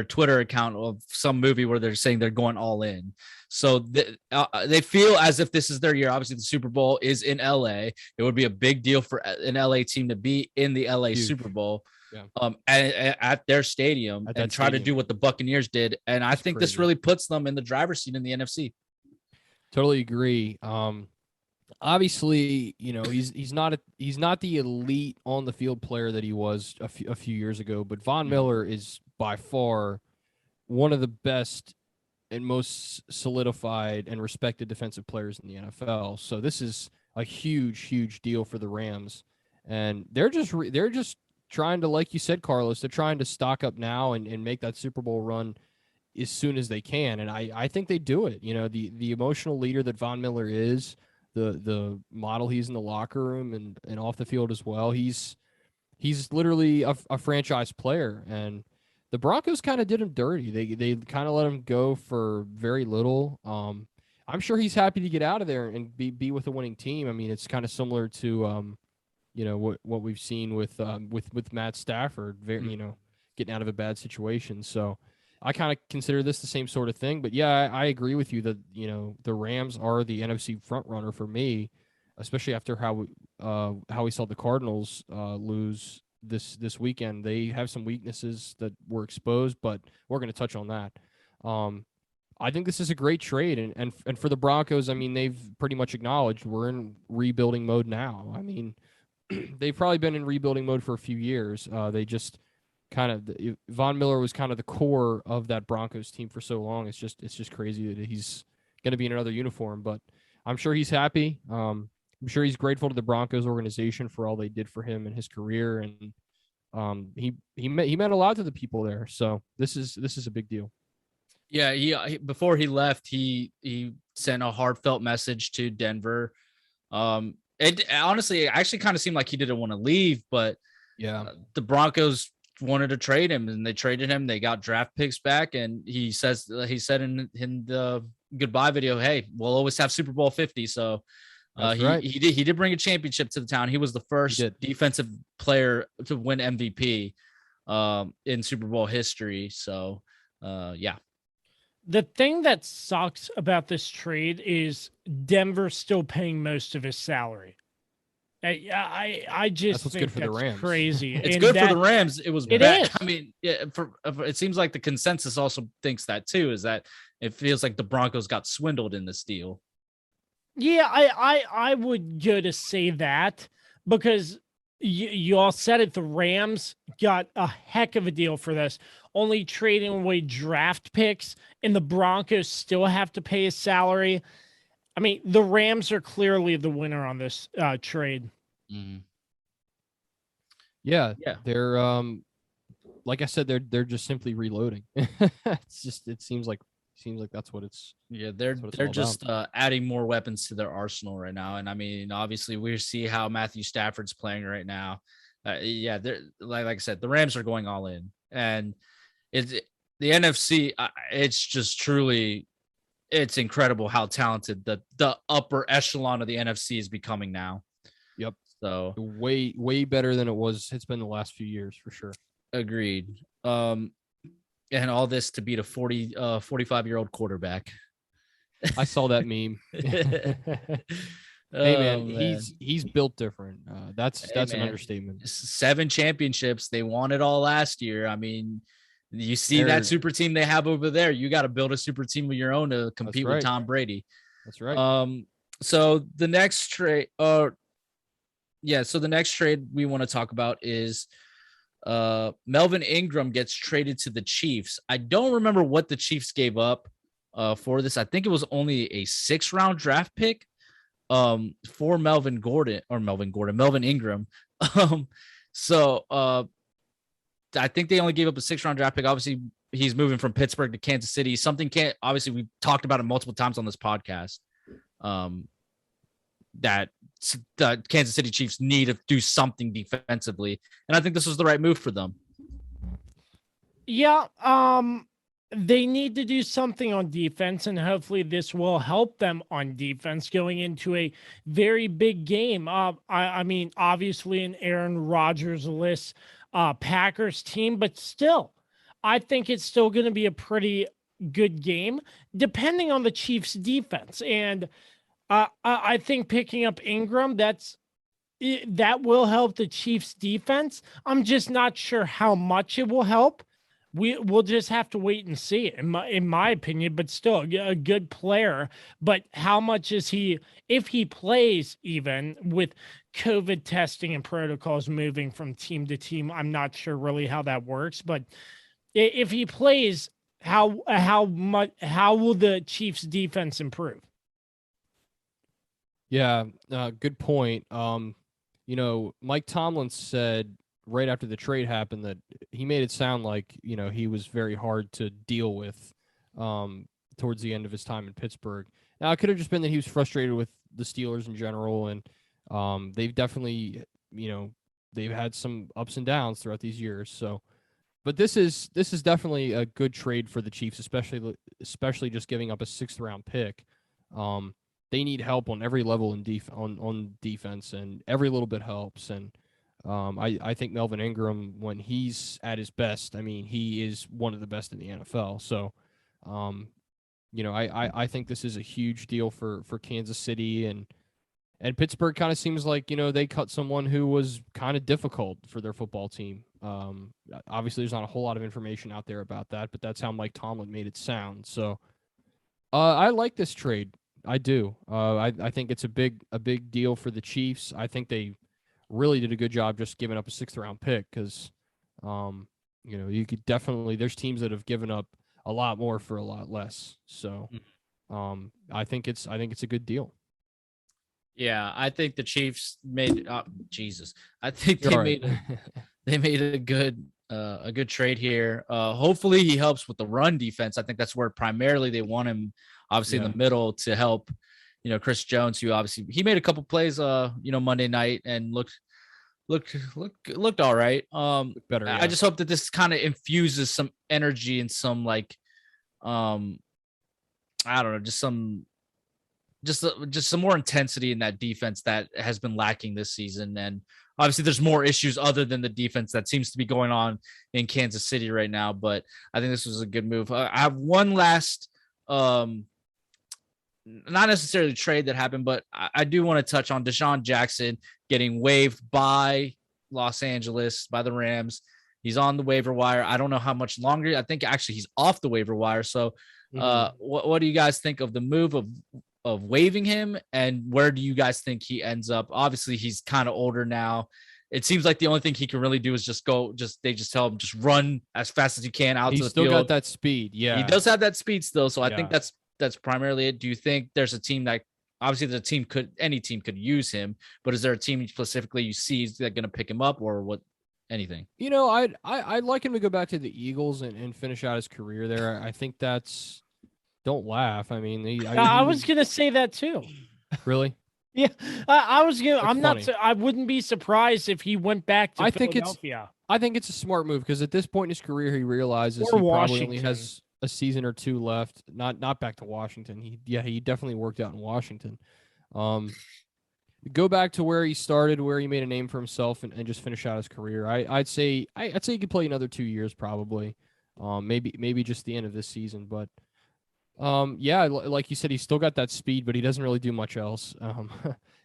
Twitter account of some movie where they're saying they're going all in. So they feel as if this is their year. Obviously, the Super Bowl is in LA. It would be a big deal for an LA team to be in the LA Huge. Super Bowl. Yeah. At their stadium and try to do what the Buccaneers did. And I think this really puts them in the driver's seat in the NFC. Totally agree. Obviously, he's not the elite on the field player that he was a few years ago, but Von Miller is by far one of the best and most solidified and respected defensive players in the NFL. So this is a huge deal for the Rams, and they're just trying to, like you said, Carlos, they're trying to stock up now and make that Super Bowl run as soon as they can. And I think they do it. The emotional leader that Von Miller is, the model he's in the locker room and off the field as well. He's literally a franchise player. And the Broncos kind of did him dirty. They kind of let him go for very little. I'm sure he's happy to get out of there and be with a winning team. I mean, it's kind of similar to what we've seen with Matt Stafford, getting out of a bad situation. So I kind of consider this the same sort of thing. But yeah, I agree with you that the Rams are the NFC front runner for me, especially after how we saw the Cardinals lose this weekend. They have some weaknesses that were exposed, but we're going to touch on that. I think this is a great trade, and for the Broncos, I mean, they've pretty much acknowledged we're in rebuilding mode now. I mean, they've probably been in rebuilding mode for a few years. They just Von Miller was kind of the core of that Broncos team for so long. It's just crazy that he's going to be in another uniform, but I'm sure he's happy. I'm sure he's grateful to the Broncos organization for all they did for him in his career, and he meant a lot to the people there. So this is a big deal. Yeah, he before he left, he sent a heartfelt message to Denver. It honestly actually kind of seemed like he didn't want to leave, but yeah, the Broncos wanted to trade him, and they traded him. They got draft picks back, and he said in the goodbye video, "Hey, we'll always have Super Bowl 50." So right. he did bring a championship to the town. He was the first defensive player to win MVP in Super Bowl history. So yeah. The thing that sucks about this trade is Denver still paying most of his salary. I just that's think good for the Rams. Crazy. It's good for the Rams. It was it bad. is. I mean, yeah, it seems like the consensus also thinks that too, is that it feels like the Broncos got swindled in this deal. Yeah, I would go to say that because you all said it. The Rams got a heck of a deal for this, only trading away draft picks, and the Broncos still have to pay his salary. I mean, the Rams are clearly the winner on this trade. Mm-hmm. Yeah, they're like I said, they're just simply reloading. It seems like that's what it's. Yeah, they're just adding more weapons to their arsenal right now, and I mean, obviously, we see how Matthew Stafford's playing right now. Yeah, they're like I said, the Rams are going all in, and it's the NFC. It's just truly. It's incredible how talented the upper echelon of the NFC is becoming now. Yep. So way better than it's been the last few years for sure. Agreed. And all this to beat a 45-year-old quarterback. I saw that meme. Hey man, he's built different. That's an understatement. 7 championships. They won it all last year. I mean, you see that super team they have over there. You got to build a super team of your own to compete with Tom Brady. That's right. So the next trade, so the next trade we want to talk about is Melvin Ingram gets traded to the Chiefs. I don't remember what the Chiefs gave up for this. I think it was only a 6th-round draft pick for Melvin Ingram. I think they only gave up a 6th-round draft pick. Obviously, he's moving from Pittsburgh to Kansas City. Obviously, we've talked about it multiple times on this podcast. That the Kansas City Chiefs need to do something defensively, and I think this was the right move for them. Yeah, they need to do something on defense, and hopefully this will help them on defense going into a very big game. I mean, obviously an Aaron Rodgers-less Packers team, but still, I think it's still going to be a pretty good game, depending on the Chiefs' defense. And I think picking up Ingram, that will help the Chiefs' defense. I'm just not sure how much it will help. We'll just have to wait and see, in my opinion, but still a good player. But how much is he, if he plays, even with COVID testing and protocols moving from team to team? I'm not sure really how that works, but if he plays, how will the Chiefs defense improve? Yeah, good point. Mike Tomlin said right after the trade happened that he made it sound like, he was very hard to deal with towards the end of his time in Pittsburgh. Now, it could have just been that he was frustrated with the Steelers in general, and they've definitely, they've had some ups and downs throughout these years. So But this is definitely a good trade for the Chiefs, especially just giving up a 6th-round pick. They need help on every level in on defense, and every little bit helps. And I think Melvin Ingram, when he's at his best, I mean, he is one of the best in the NFL. So, I think this is a huge deal for Kansas City, and Pittsburgh kind of seems like, they cut someone who was kind of difficult for their football team. Obviously, there's not a whole lot of information out there about that, but that's how Mike Tomlin made it sound. So, I like this trade. I do. I think it's a big deal for the Chiefs. I think they really did a good job just giving up a 6th-round pick because, you could definitely. There's teams that have given up a lot more for a lot less. So, I think it's a good deal. Yeah, I think the Chiefs made. Jesus, I think You're they made a good trade here. Hopefully, he helps with the run defense. I think that's where primarily they want him. Obviously, in the middle to help, Chris Jones, who obviously he made a couple plays, Monday night and looked all right. Better. Yeah. I just hope that this kind of infuses some energy and some I don't know, just some more intensity in that defense that has been lacking this season. And obviously there's more issues other than the defense that seems to be going on in Kansas City right now. But I think this was a good move. I have one last, not necessarily trade that happened, but I do want to touch on Desean Jackson getting waived by Los Angeles, by the Rams. He's on the waiver wire. I don't know how much longer. I think actually he's off the waiver wire. So what do you guys think of the move of waiving him, and where do you guys think he ends up? Obviously, he's kind of older now. It seems like the only thing he can really do is they just tell him just run as fast as you can out to the field. He's still got that speed. Yeah, he does have that speed still. So I think that's primarily it. Do you think there's a team that obviously any team could use him, but is there a team specifically you see that going to pick him up, or what? Anything? I'd like him to go back to the Eagles and finish out his career there. I think that's. Don't laugh. I mean, I was gonna say that too. Really? Yeah, I was gonna. That's I'm funny. not. I wouldn't be surprised if he went back to Philadelphia. I think it's a smart move because at this point in his career, he realizes he probably only has a season or two left. Not back to Washington. He definitely worked out in Washington. Go back to where he started, where he made a name for himself, and just finish out his career. I'd say he could play another 2 years probably. Maybe just the end of this season, but. Like you said, he's still got that speed, but he doesn't really do much else.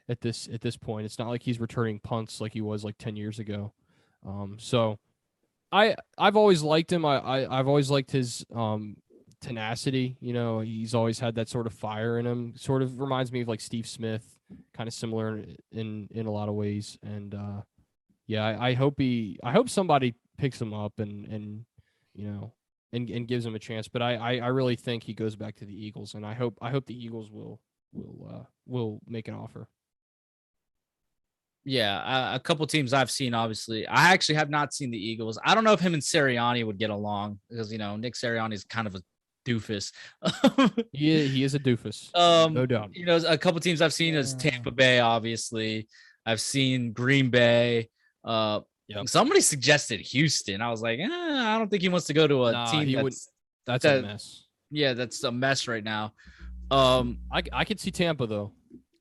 At this point, it's not like he's returning punts like he was like 10 years ago. So I've always liked him. I've always liked his tenacity. He's always had that sort of fire in him. Sort of reminds me of like Steve Smith, kind of similar in a lot of ways. And I hope somebody picks him up and gives him a chance, but I really think he goes back to the Eagles, and I hope the Eagles will make an offer. Yeah, a couple teams I've seen. Obviously, I actually have not seen the Eagles. I don't know if him and Sirianni would get along because Nick Sirianni is kind of a doofus. he is a doofus, no doubt. A couple teams I've seen is Tampa Bay. Obviously, I've seen Green Bay. Yep. Somebody suggested Houston. I was like, I don't think he wants to go to a team that's a mess. Yeah, that's a mess right now. I could see Tampa though.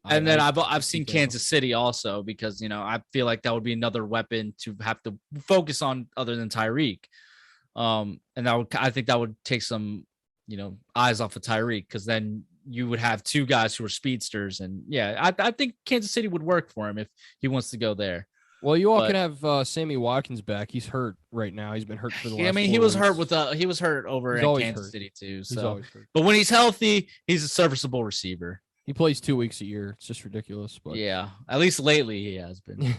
And then I've seen Kansas City also because I feel like that would be another weapon to have to focus on other than Tyreek. And I think that would take some eyes off of Tyreek because then you would have two guys who are speedsters, and I think Kansas City would work for him if he wants to go there. Well, you all can have Sammy Watkins back. He's hurt right now. He's been hurt for the last. He was hurt he was hurt over in Kansas City too. So, he's always hurt. But when he's healthy, he's a serviceable receiver. He plays 2 weeks a year. It's just ridiculous. But yeah, at least lately he has been.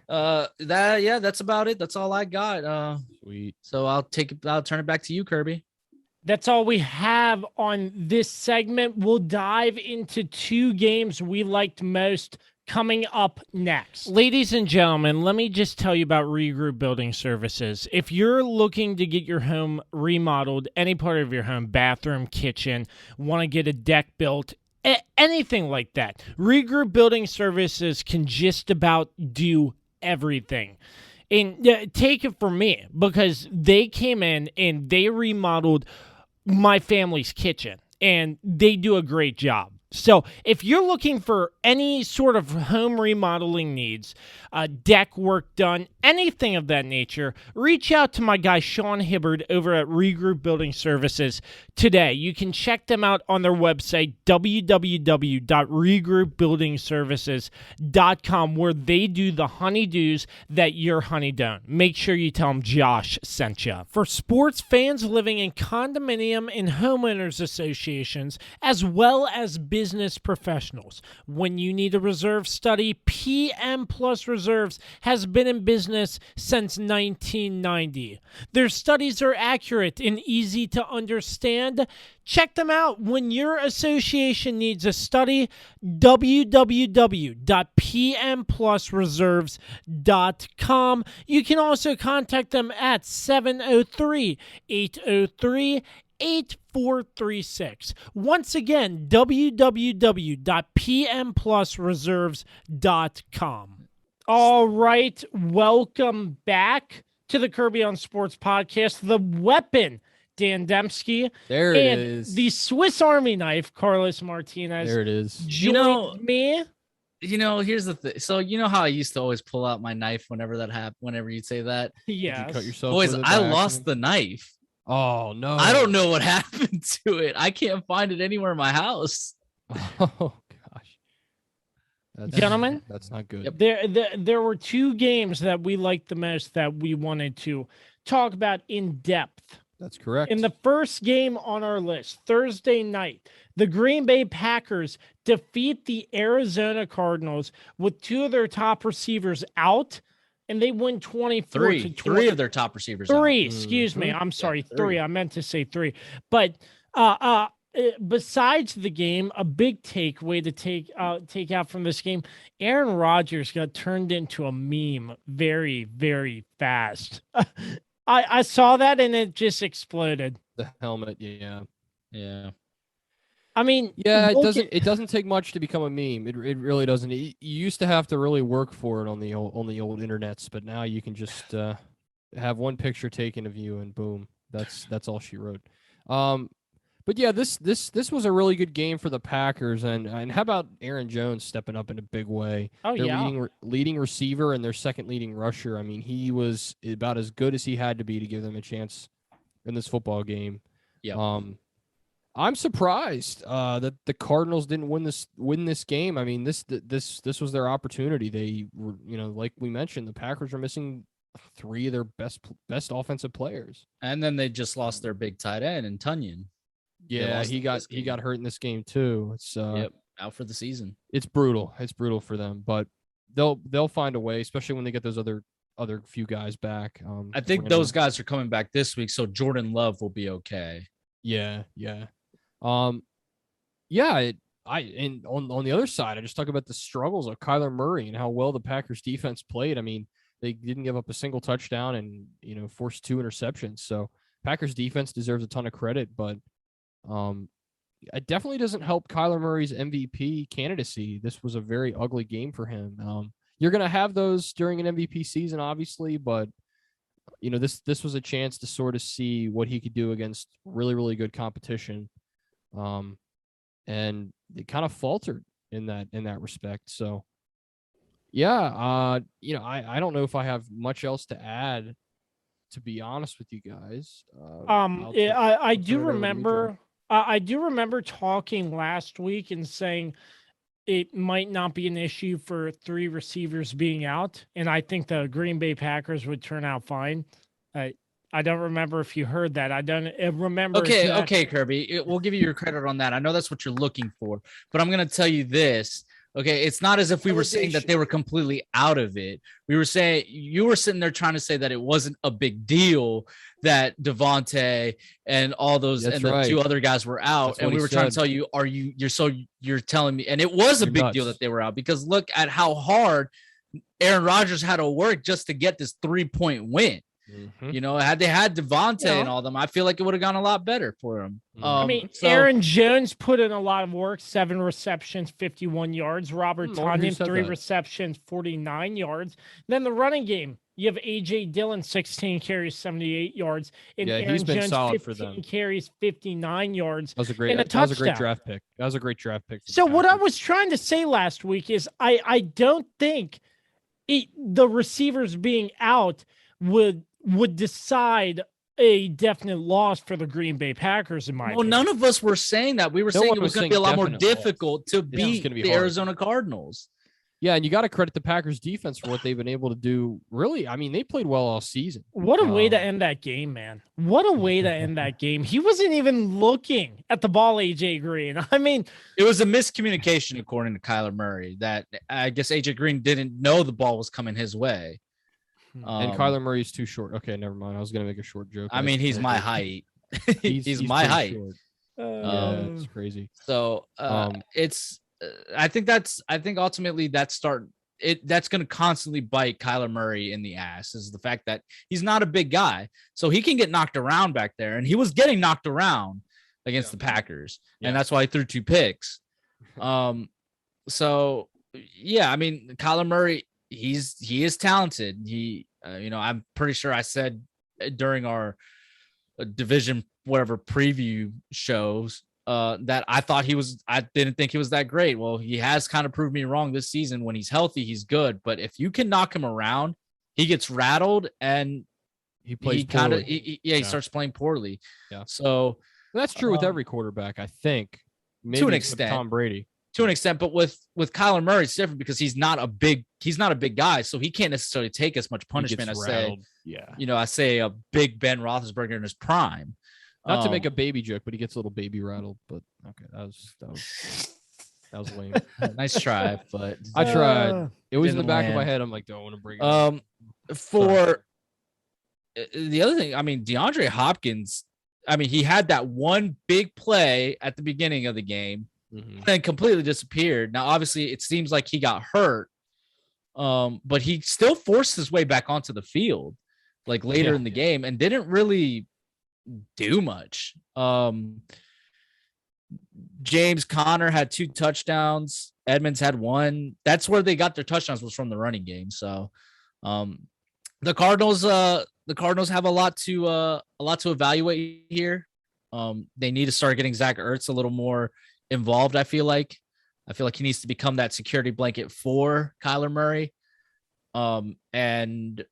But that's about it. That's all I got. Sweet. So I'll turn it back to you, Kirby. That's all we have on this segment. We'll dive into 2 games we liked most coming up next. Ladies and gentlemen, let me just tell you about Regroup Building Services. If you're looking to get your home remodeled, any part of your home, bathroom, kitchen, want to get a deck built, anything like that, Regroup Building Services can just about do everything. And take it from me, because they came in and they remodeled my family's kitchen, and they do a great job. So if you're looking for any sort of home remodeling needs, deck work done, anything of that nature, reach out to my guy Sean Hibbard over at Regroup Building Services today. You can check them out on their website, www.regroupbuildingservices.com, where they do the honeydews that your honey don't. Make sure you tell them Josh sent you. For sports fans living in condominium and homeowners associations, as well as business professionals, when you need a reserve study, PM Plus Reserves has been in business since 1990. Their studies are accurate and easy to understand. Check them out when your association needs a study. www.pmplusreserves.com. You can also contact them at 703-803-8436. Once again, www.pmplusreserves.com. All right, welcome back to the Kirby on Sports podcast. The weapon, Dan Dembski. There it and is. The Swiss Army knife, Carlos Martinez. There it is. Joined me. Here's the thing. So you know how I used to always pull out my knife whenever that happened, whenever you'd say that? Did you Yes. cut yourself Boys, with it I by lost accident? the knife. Oh no. I don't know what happened to it. I can't find it anywhere in my house. Oh gosh. Gentlemen? That's not good. There were two games that we liked the most that we wanted to talk about in depth. That's correct. In the first game on our list, Thursday night, the Green Bay Packers defeat the Arizona Cardinals with two of their top receivers out, and they win 24-20. Three of their top receivers. Three, out. excuse me. Mhm. I'm sorry, Yeah, three. three. I meant to say three. But besides the game, a big takeaway to take out from this game, Aaron Rodgers got turned into a meme very, very fast. I saw that and it just exploded. The helmet, yeah. Yeah. I mean, Yeah, look at- it doesn't take much to become a meme. It really doesn't. You used to have to really work for it on the old internets, but now you can just have one picture taken of you and boom, that's all she wrote. But yeah, this was a really good game for the Packers, and how about Aaron Jones stepping up in a big way? Oh, their yeah. leading receiver and their second leading rusher. I mean, he was about as good as he had to be to give them a chance in this football game. Yeah. I'm surprised that the Cardinals didn't win this game. I mean, this was their opportunity. They were, like we mentioned, the Packers were missing three of their best offensive players, And then they just lost their big tight end and Tunyon. Yeah, lost he this he game. got hurt in this game too. It's Yep, out for the season. It's brutal. It's brutal for them, but they'll find a way, especially when they get those other few guys back. I think those guys are coming back this week, so Jordan Love will be okay. Yeah. On the other side, I just talk about the struggles of Kyler Murray and how well the Packers defense played. I mean, they didn't give up a single touchdown and forced 2 interceptions. So Packers defense deserves a ton of credit, but it definitely doesn't help Kyler Murray's MVP candidacy. This was a very ugly game for him. You're gonna have those during an MVP season, obviously, but this was a chance to sort of see what he could do against really, really good competition. And it kind of faltered in that respect. So yeah, I don't know if I have much else to add, to be honest with you guys. I do remember talking last week and saying it might not be an issue for 3 receivers being out, and I think the Green Bay Packers would turn out fine. I don't remember if you heard that. I don't remember. Okay, Kirby. We'll give you your credit on that. I know that's what you're looking for, but I'm going to tell you this. Okay, it's not as if we were saying that they were completely out of it. We were saying you were sitting there trying to say that it wasn't a big deal that Devontae and all those That's and the right. 2 other guys were out, That's and what we he were trying to said. tell you, you're telling me, and it was a You're big nuts. deal that they were out, because look at how hard Aaron Rodgers had to work just to get this 3-point win. Mhm. Had they had Devontae Yeah. and all them, I feel like it would have gone a lot better for him. I mean, So- Aaron Jones put in a lot of work, 7 receptions, 51 yards. Robert I wonder who Tonyan, said 3 that. receptions, 49 yards. Then the running game, You have A.J. Dillon, 16 carries, 78 yards. And Yeah, Aaron he's been Jones, solid 15 for them. carries, 59 yards. That was a great. and a That was a great touchdown. draft pick. That was a great draft pick. So what I was trying to say last week is I don't think the receivers being out would decide a definite loss for the Green Bay Packers, in my opinion. None of us were saying that. We were saying one it was was going to be a saying lot more definite loss. difficult to beat gonna be the hard. Arizona Cardinals. Yeah, and you got to credit the Packers defense for what they've been able to do. Really, I mean, they played well all season. What a way to end that game, man. What a way to end that game. He wasn't even looking at the ball, AJ Green. I mean, it was a miscommunication, according to Kyler Murray, that I guess AJ Green didn't know the ball was coming his way. And Kyler Murray's too short. Okay, never mind. I was going to make a short joke. I mean, he's my height. he's my pretty height. short. Yeah, it's crazy. So it's I think ultimately that's going to constantly bite Kyler Murray in the ass, is the fact that he's not a big guy, so he can get knocked around back there, and he was getting knocked around against the Packers, and that's why he threw 2 picks. So yeah, I mean, Kyler Murray, he is talented. He I'm pretty sure I said during our division whatever preview shows that I didn't think he was that great. Well, he has kind of proved me wrong this season. When he's healthy, he's good. But if you can knock him around, he gets rattled and he plays he starts playing poorly. Yeah. So that's true with every quarterback, I think. Maybe to an extent. Tom Brady. To an extent, but with Kyler Murray, it's different because he's not a big guy, so he can't necessarily take as much punishment as I say a big Ben Roethlisberger in his prime. Not to make a baby joke, but he gets a little baby rattled. But okay, that was lame. Nice try, but I tried. It was in the back land. of my head. I'm like, don't want to bring it up. For the other thing, I mean, DeAndre Hopkins, I mean, he had that one big play at the beginning of the game, and completely disappeared. Now, obviously, it seems like he got hurt, but he still forced his way back onto the field, like later in the game, and didn't really do much. James Conner had 2 touchdowns. Edmonds had 1. That's where they got their touchdowns, was from the running game. So, the Cardinals have a lot to evaluate here. They need to start getting Zach Ertz a little more involved. I feel like he needs to become that security blanket for Kyler Murray. And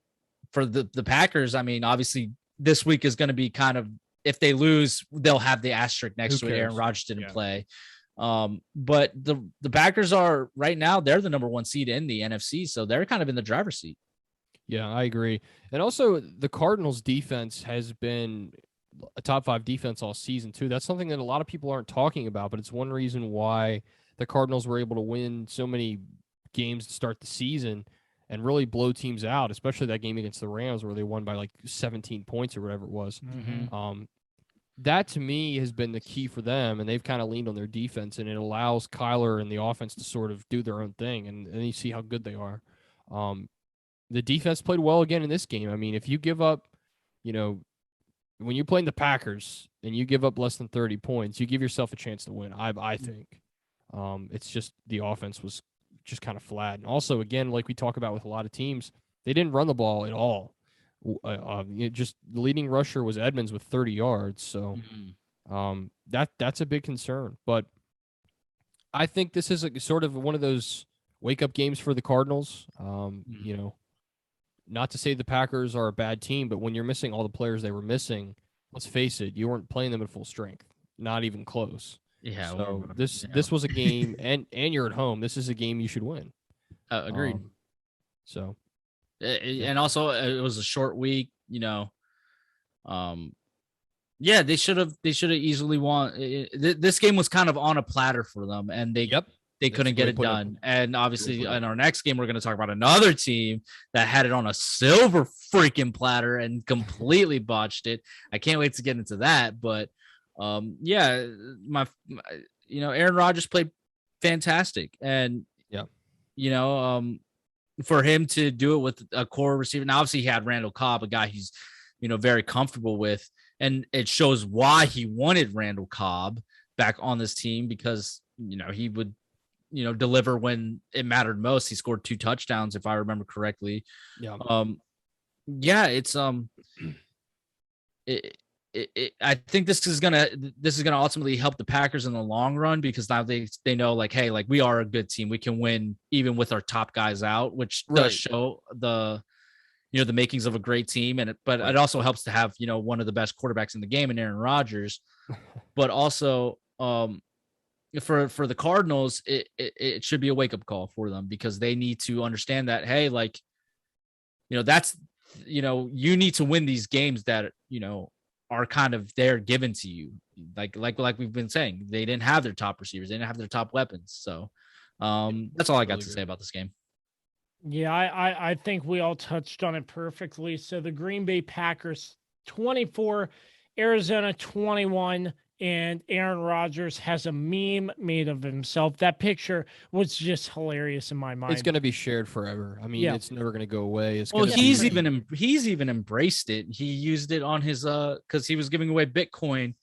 for the Packers, I mean, obviously this week is going to be kind of, if they lose, they'll have the asterisk next to it. Aaron Rodgers didn't play. But the Packers are right now, they're the number 1 seed in the NFC. So they're kind of in the driver's seat. Yeah, I agree. And also the Cardinals defense has been a top 5 defense all season too. That's something that a lot of people aren't talking about, but it's one reason why the Cardinals were able to win so many games to start the season and really blow teams out, especially that game against the Rams where they won by like 17 points or whatever it was. That to me has been the key for them, and they've kind of leaned on their defense, and it allows Kyler and the offense to sort of do their own thing, and you see how good they are. The defense played well again in this game. I mean, if you give up, when you're playing the Packers and you give up less than 30 points, you give yourself a chance to win, I think. It's just the offense was just kind of flat. And also, again, like we talk about with a lot of teams, they didn't run the ball at all. Just the leading rusher was Edmonds with 30 yards. So that's a big concern. But I think this is sort of one of those wake-up games for the Cardinals. Not to say the Packers are a bad team, but when you're missing all the players they were missing, let's face it, you weren't playing them at full strength. Not even close. Yeah. So this was a game, and you're at home. This is a game you should win. Agreed. And also it was a short week. They should have easily won. This game was kind of on a platter for them, and they couldn't get it done. And obviously, in our next game, we're going to talk about another team that had it on a silver freaking platter and completely botched it. I can't wait to get into that, but. Aaron Rodgers played fantastic, and for him to do it with a core receiver. Now, obviously, he had Randall Cobb, a guy he's very comfortable with, and it shows why he wanted Randall Cobb back on this team, because he would deliver when it mattered most. He scored 2 touchdowns, if I remember correctly. Yeah, it's I think this is gonna ultimately help the Packers in the long run, because now they know, like, hey, like, we are a good team. We can win even with our top guys out, which does show the makings of a great team. But it also helps to have, one of the best quarterbacks in the game in Aaron Rodgers. But also, for the Cardinals, it should be a wake up call for them, because they need to understand that, hey, like, that's, you need to win these games that, are kind of they're given to you. Like we've been saying, they didn't have their top receivers. They didn't have their top weapons. So that's all I got to say about this game. Yeah, I think we all touched on it perfectly. So the Green Bay Packers 24, Arizona 21, and Aaron Rodgers has a meme made of himself. That picture was just hilarious in my mind. It's going to be shared forever. I mean, it's never going to go away. He's even embraced it. He used it on his because he was giving away Bitcoin,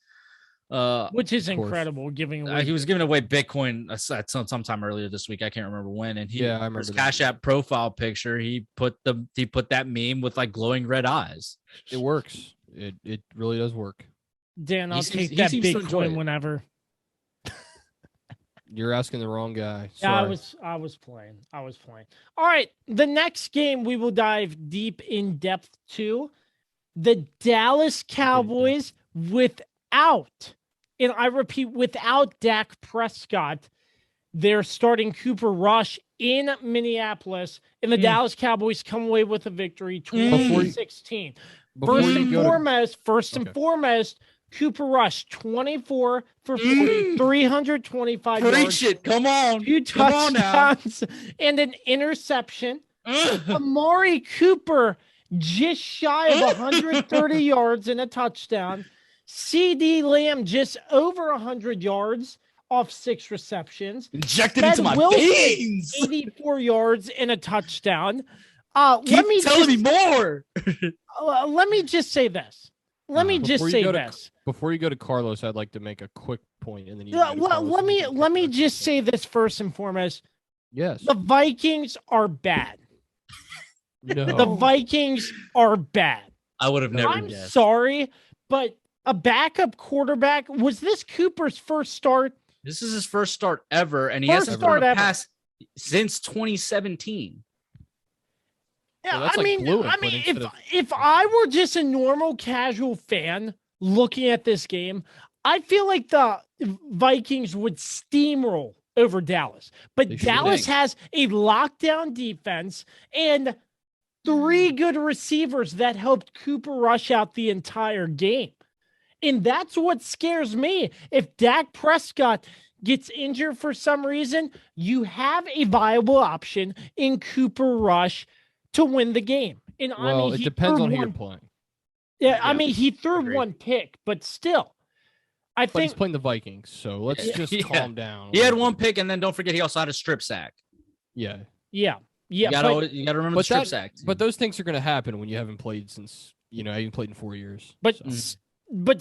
which is incredible. Giving away he was giving away Bitcoin at sometime earlier this week. I can't remember when. And I remember his Cash App profile picture. He put that meme with like glowing red eyes. It works. It really does work. Dan, I'll take that Bitcoin whenever. You're asking the wrong guy. Yeah, I was playing. All right, the next game we will dive deep in depth to, the Dallas Cowboys without, and I repeat, without Dak Prescott. They're starting Cooper Rush in Minneapolis, and the Dallas Cowboys come away with a victory, 20-16. First and foremost, Cooper Rush, 24 for 40, 325 yards. Shit, come on. 2 touchdowns and an interception. Amari Cooper, just shy of 130 yards and a touchdown. CD Lamb, just over 100 yards off 6 receptions. Injected into my veins. 84 yards and a touchdown. Keep telling me more. Let me just say this. Before you go to Carlos, I'd like to make a quick point, and then let me just say this first and foremost. Yes, the Vikings are bad. No, the Vikings are bad. I would have never. I'm sorry, but a backup quarterback, was this Cooper's first start? This is his first start ever, and he hasn't thrown a pass since 2017. Yeah, so if I were just a normal casual fan looking at this game, I feel like the Vikings would steamroll over Dallas. But Dallas has a lockdown defense and 3 good receivers that helped Cooper Rush out the entire game. And that's what scares me. If Dak Prescott gets injured for some reason, you have a viable option in Cooper Rush to win the game. And it depends on who you're playing. Yeah, I mean, he threw one pick, but still, I think he's playing the Vikings, so let's just calm down. He had one pick, and then don't forget he also had a strip sack. Yeah. You gotta remember the strip sack. But those things are going to happen when you haven't played since you haven't played in 4 years. But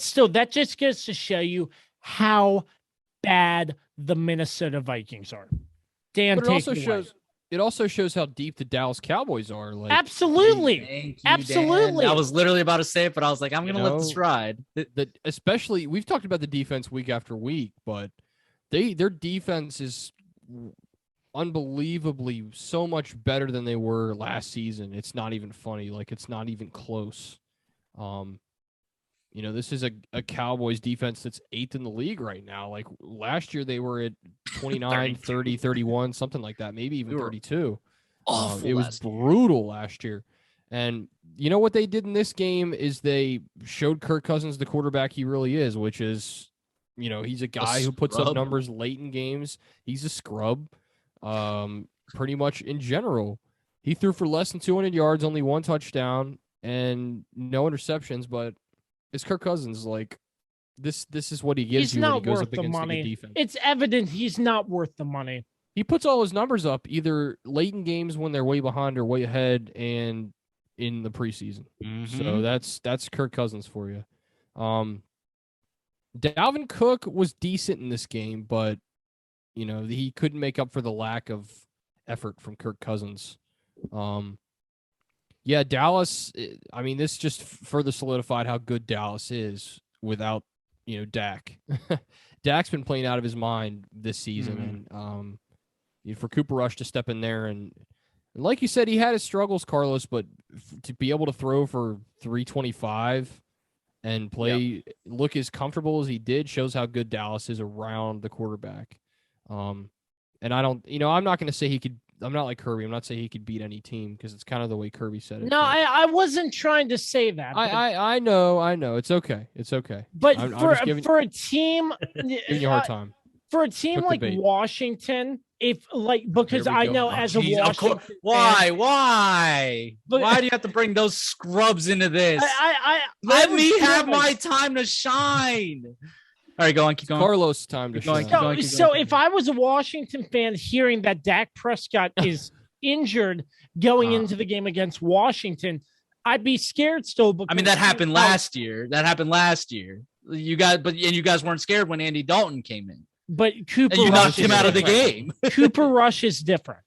still, that just goes to show you how bad the Minnesota Vikings are. Dan, but it also shows how deep the Dallas Cowboys are. Like, absolutely. Absolutely. Dan. I was literally about to say it, but I was like, I'm going to let this ride. Especially, we've talked about the defense week after week, but their defense is unbelievably so much better than they were last season. It's not even funny. Like, it's not even close. This is a Cowboys defense that's 8th in the league right now. Like, last year they were at 29, 30, 31, something like that, maybe even 32. It was brutal last year. And you know what they did in this game is they showed Kirk Cousins the quarterback he really is, which is, he's a guy who puts up numbers late in games. He's a scrub, pretty much in general. He threw for less than 200 yards, only 1 touchdown, and no interceptions, but it's Kirk Cousins. Like, this is what he gives you when he goes up against a good defense. It's evident he's not worth the money. He puts all his numbers up either late in games when they're way behind or way ahead, and in the preseason. Mm-hmm. So that's Kirk Cousins for you. Dalvin Cook was decent in this game, but he couldn't make up for the lack of effort from Kirk Cousins. Yeah, Dallas. I mean, this just further solidified how good Dallas is without, Dak. Dak's been playing out of his mind this season, and for Cooper Rush to step in there and like you said, he had his struggles, Carlos, but to be able to throw for 325 and look as comfortable as he did shows how good Dallas is around the quarterback. And I don't, I'm not going to say he could. I'm not like Kirby. I'm not saying he could beat any team because it's kind of the way Kirby said it. No, I wasn't trying to say that. I know. It's okay. But I'm for a team, giving you a hard time. For a team like Washington, because I know as a Washington fan, why do you have to bring those scrubs into this? Let me have my time to shine. All right, go on, keep going. Carlos' time to shine. So if I was a Washington fan hearing that Dak Prescott is injured going into the game against Washington, I'd be scared still. I mean, that happened last year. You guys weren't scared when Andy Dalton came in. But Cooper Rush knocked him out of the game. Cooper Rush is different.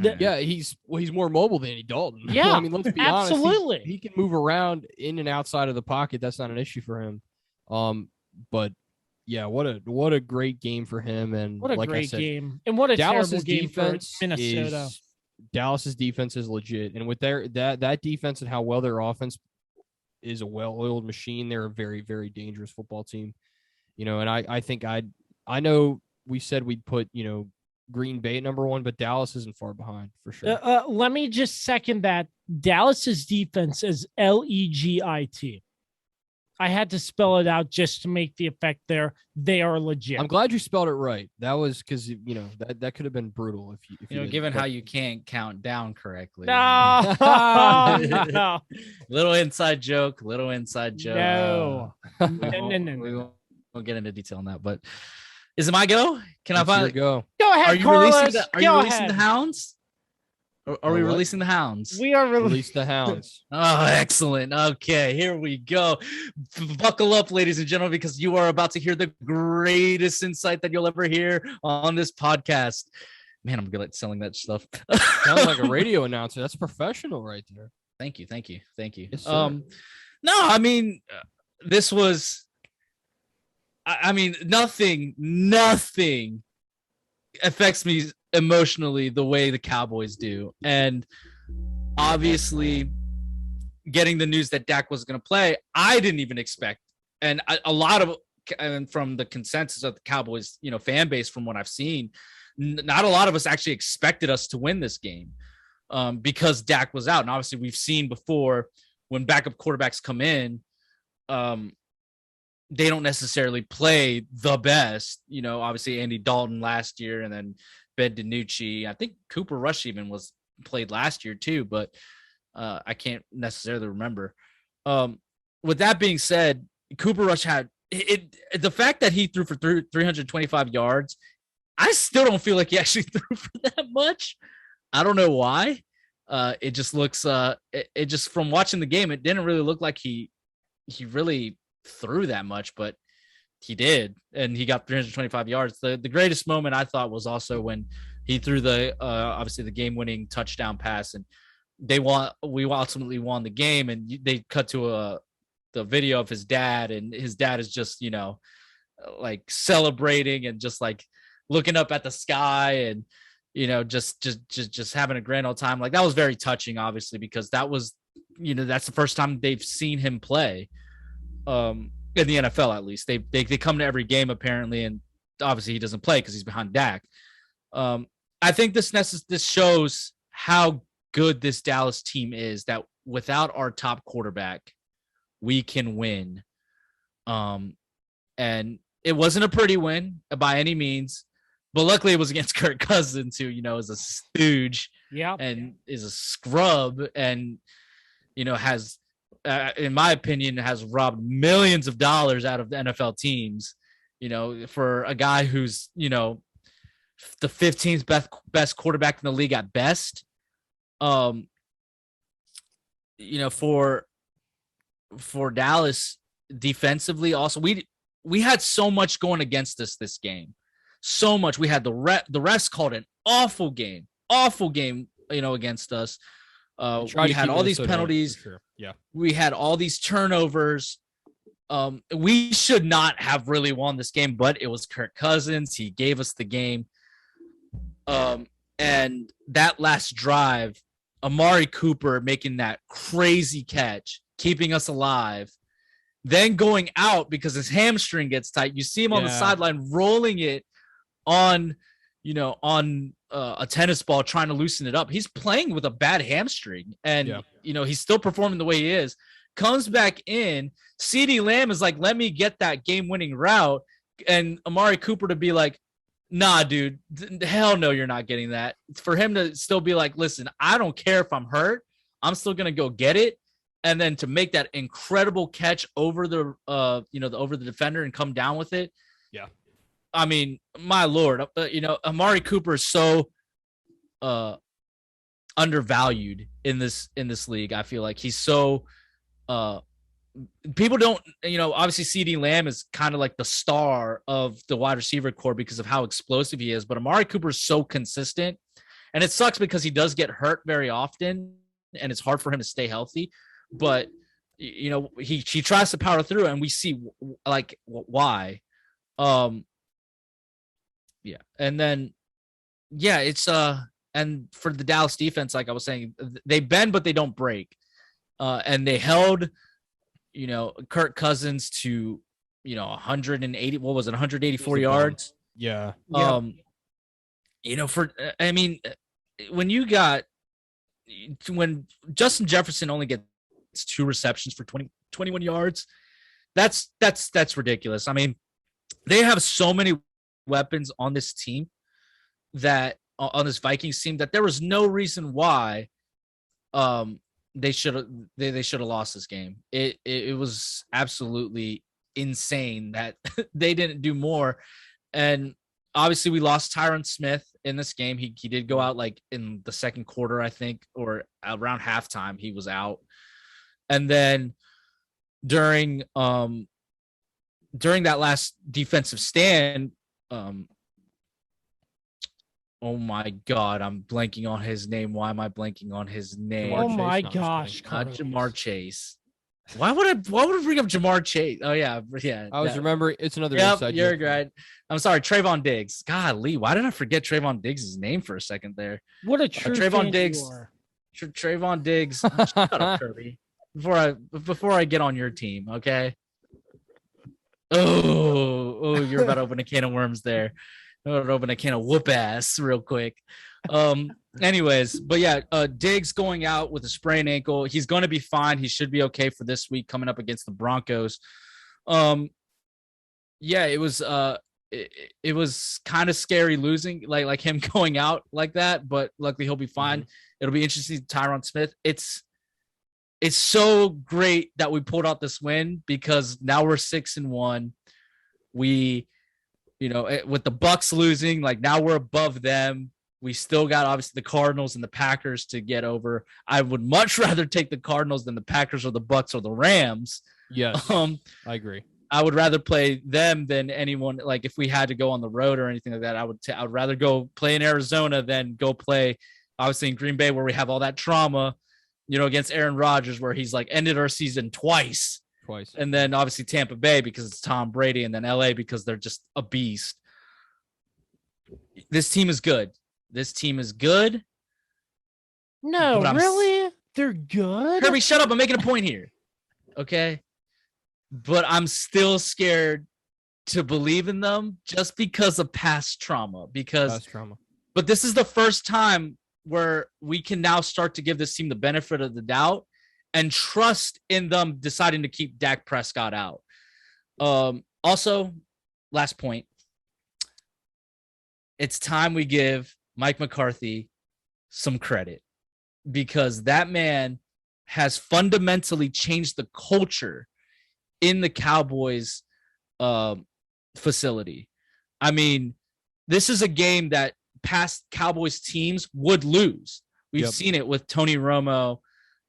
Yeah, he's more mobile than Andy Dalton. Yeah, I mean, let's be absolutely. honest. He can move around in and outside of the pocket. That's not an issue for him. But yeah, what a great game for him, and what a like great I said, game, and what a Dallas's terrible game defense for Minnesota. Dallas's defense is legit, and with that defense and how well their offense is a well-oiled machine, they're a very, very dangerous football team. And I think I know we said we'd put Green Bay at number 1, but Dallas isn't far behind for sure. Let me just second that. Dallas's defense is LEGIT. I had to spell it out just to make the effect there. They are legit. I'm glad you spelled it right. That was because that could have been brutal if you given how you can't count down correctly. No. No. Little inside joke. No. We won't get into detail on that, but is it my go? Can I finally go? Go ahead, Are you Carlos. Are you releasing the hounds? Are we releasing the hounds? We are release the hounds. Oh, excellent. Okay, here we go. Buckle up, ladies and gentlemen, because you are about to hear the greatest insight that you'll ever hear on this podcast. Man, I'm good at selling that stuff. Sounds like a radio announcer. That's professional right there. Thank you. Yes, No, I mean, this was. I mean, nothing affects me emotionally the way the Cowboys do. And obviously getting the news that Dak was going to play, I didn't even expect. And from the consensus of the Cowboys, fan base, from what I've seen, not a lot of us actually expected us to win this game because Dak was out. And obviously we've seen before when backup quarterbacks come in, they don't necessarily play the best. Obviously Andy Dalton last year, and then Ben DiNucci. I think Cooper Rush even was played last year too, but I can't necessarily remember. With that being said, Cooper Rush had it. The fact that he threw for 325 yards, I still don't feel like he actually threw for that much. I don't know why. It just looks. It just, from watching the game, it didn't really look like he really threw that much, but he did, and he got 325 yards. The greatest moment I thought was also when he threw the obviously the game-winning touchdown pass, and we ultimately won the game. And they cut to the video of his dad, and his dad is just like celebrating and just like looking up at the sky, and just having a grand old time. Like, that was very touching, obviously, because that was that's the first time they've seen him play. In the NFL, at least they come to every game apparently, and obviously he doesn't play because he's behind Dak. I think this shows how good this Dallas team is, that without our top quarterback, we can win. And it wasn't a pretty win by any means, but luckily it was against Kirk Cousins, who is a stooge, and is a scrub, and has. In my opinion, has robbed millions of dollars out of the NFL teams, for a guy who's, the 15th best quarterback in the league at best. For Dallas defensively, also, we had so much going against us this game. So much. We had the refs called an awful game, against us. We had all these penalties. Sure. Yeah. We had all these turnovers. We should not have really won this game, but it was Kirk Cousins. He gave us the game. And that last drive, Amari Cooper making that crazy catch, keeping us alive, then going out because his hamstring gets tight. You see him on the sideline rolling it on a tennis ball, trying to loosen it up. He's playing with a bad hamstring, and he's still performing the way he is. Comes back in. CeeDee Lamb is like, let me get that game-winning route, and Amari Cooper to be like, nah, dude, hell no, you're not getting that. For him to still be like, listen, I don't care if I'm hurt. I'm still going to go get it. And then to make that incredible catch over the over the defender and come down with it. Yeah. I mean, my Lord, Amari Cooper is so undervalued in this league. I feel like he's so people don't, obviously CeeDee Lamb is kind of like the star of the wide receiver core because of how explosive he is, but Amari Cooper is so consistent, and it sucks because he does get hurt very often and it's hard for him to stay healthy, but he tries to power through, and we see like why. And then it's and for the Dallas defense, like I was saying, they bend but they don't break, and they held Kirk Cousins to 180, what was it, 184 yards. When Justin Jefferson only gets 2 receptions for 21 yards, that's ridiculous. I mean, they have so many weapons on this team, that on this Vikings team, that there was no reason why they should have lost this game. It was absolutely insane that they didn't do more. And obviously we lost Tyron Smith in this game. He did go out like in the second quarter, I think, or around halftime he was out. And then during that last defensive stand, oh my God, I'm blanking on his name. Why am I blanking on his name? Oh my gosh, Jamar Chase. Why would I bring up Jamar Chase? Oh yeah. I was remembering. It's another. Yep, you're right. I'm sorry, Trayvon Diggs. Golly, why did I forget Trayvon Diggs' name for a second there? What a true Trayvon Diggs. You are. Trayvon Diggs. Shut up, Kirby. Before I get on your team, okay? Oh, you're about to open a can of worms there. Open a can of whoop ass real quick. Anyways, but yeah, Diggs going out with a sprained ankle. He's going to be fine. He should be okay for this week coming up against the Broncos. It was kind of scary losing like him going out like that, but luckily he'll be fine. Mm-hmm. It'll be interesting. Tyron Smith. It's so great that we pulled out this win, because now we're 6-1. We, with the Bucs losing, like now we're above them. We still got obviously the Cardinals and the Packers to get over. I would much rather take the Cardinals than the Packers or the Bucs or the Rams. Yes, I agree. I would rather play them than anyone. Like if we had to go on the road or anything like that, I would rather go play in Arizona than go play obviously in Green Bay, where we have all that trauma, against Aaron Rodgers, where he's like ended our season twice. And then obviously Tampa Bay because it's Tom Brady, and then LA because they're just a beast. This team is good. No, really? They're good? Kirby, shut up. I'm making a point here. Okay? But I'm still scared to believe in them just because of past trauma. But this is the first time where we can now start to give this team the benefit of the doubt and trust in them deciding to keep Dak Prescott out. Also, last point. It's time we give Mike McCarthy some credit, because that man has fundamentally changed the culture in the Cowboys facility. I mean, this is a game that past Cowboys teams would lose. We've seen it with Tony Romo.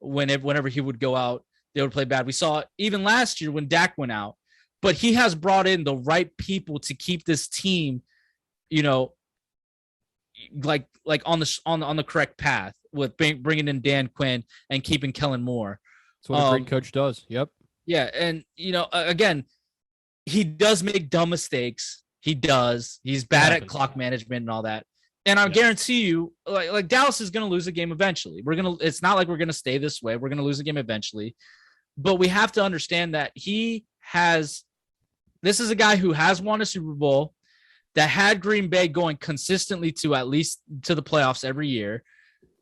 Whenever he would go out, they would play bad. We saw it even last year when Dak went out. But he has brought in the right people to keep this team, like on the correct path. bringing in Dan Quinn and keeping Kellen Moore. That's what a great coach does. Yep. Yeah, and again, he does make dumb mistakes. He does. He's bad at clock management and all that. And I guarantee you, like Dallas is going to lose a game eventually. It's not like we're going to stay this way. We're going to lose a game eventually. But we have to understand that this is a guy who has won a Super Bowl, that had Green Bay going consistently to at least to the playoffs every year.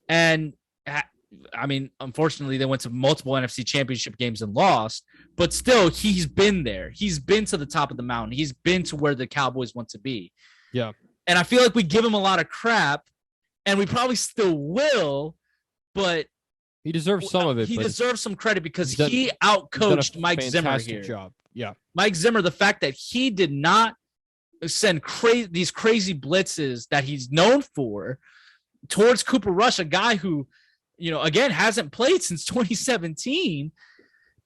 And I mean, unfortunately, they went to multiple NFC championship games and lost, but still he's been there. He's been to the top of the mountain. He's been to where the Cowboys want to be. Yeah. And I feel like we give him a lot of crap, and we probably still will, but he deserves some of it. He deserves some credit because he outcoached Mike Zimmer here. Job. Yeah. Mike Zimmer, the fact that he did not send these crazy blitzes that he's known for towards Cooper Rush, a guy who, again, hasn't played since 2017,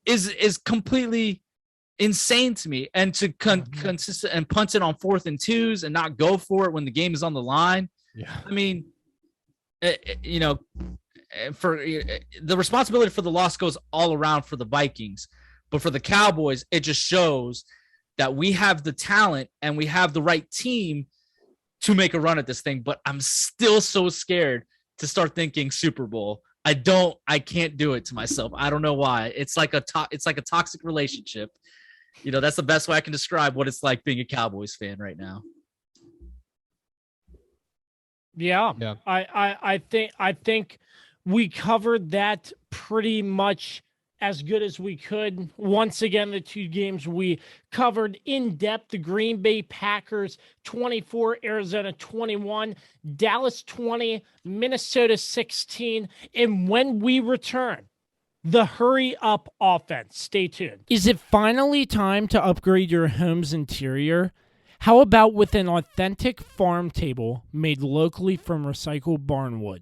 is completely insane to me. And to consistent and punt it on 4th and 2s and not go for it when the game is on the line. Yeah. I mean, for the responsibility for the loss goes all around for the Vikings, but for the Cowboys, it just shows that we have the talent and we have the right team to make a run at this thing. But I'm still so scared to start thinking Super Bowl. I can't do it to myself. I don't know why. It's like a toxic relationship. That's the best way I can describe what it's like being a Cowboys fan right now. Yeah. I think we covered that pretty much as good as we could. Once again, the two games we covered in depth: the Green Bay Packers 24, Arizona 21, Dallas 20, Minnesota 16. And when we return, the hurry up offense. Stay tuned. Is it finally time to upgrade your home's interior? How about with an authentic farm table made locally from recycled barnwood?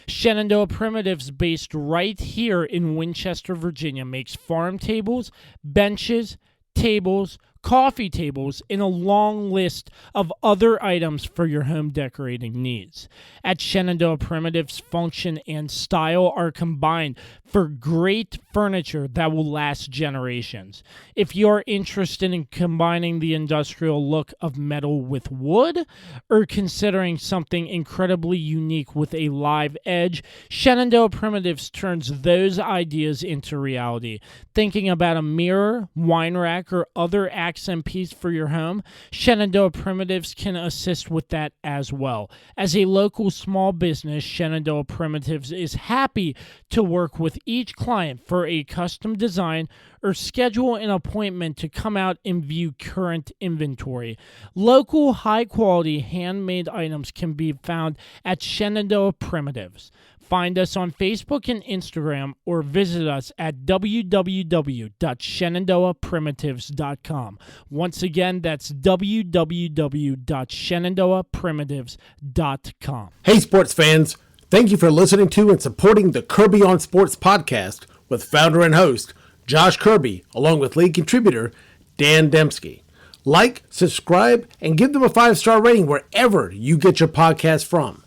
Shenandoah Primitives, based right here in Winchester, Virginia, makes farm tables, benches, tables, coffee tables, and a long list of other items for your home decorating needs. At Shenandoah Primitives, function and style are combined for great furniture that will last generations. If you're interested in combining the industrial look of metal with wood, or considering something incredibly unique with a live edge, Shenandoah Primitives turns those ideas into reality. Thinking about a mirror, wine rack, or other accent piece for your home, Shenandoah Primitives can assist with that as well. As a local small business, Shenandoah Primitives is happy to work with each client for a custom design or schedule an appointment to come out and view current inventory. Local, high-quality, handmade items can be found at Shenandoah Primitives. Find us on Facebook and Instagram, or visit us at www.shenandoahprimitives.com. Once again, that's www.shenandoahprimitives.com. Hey, sports fans. Thank you for listening to and supporting the Kirby on Sports podcast with founder and host Josh Kirby, along with lead contributor Dan Dembski. Like, subscribe, and give them a 5-star rating wherever you get your podcast from.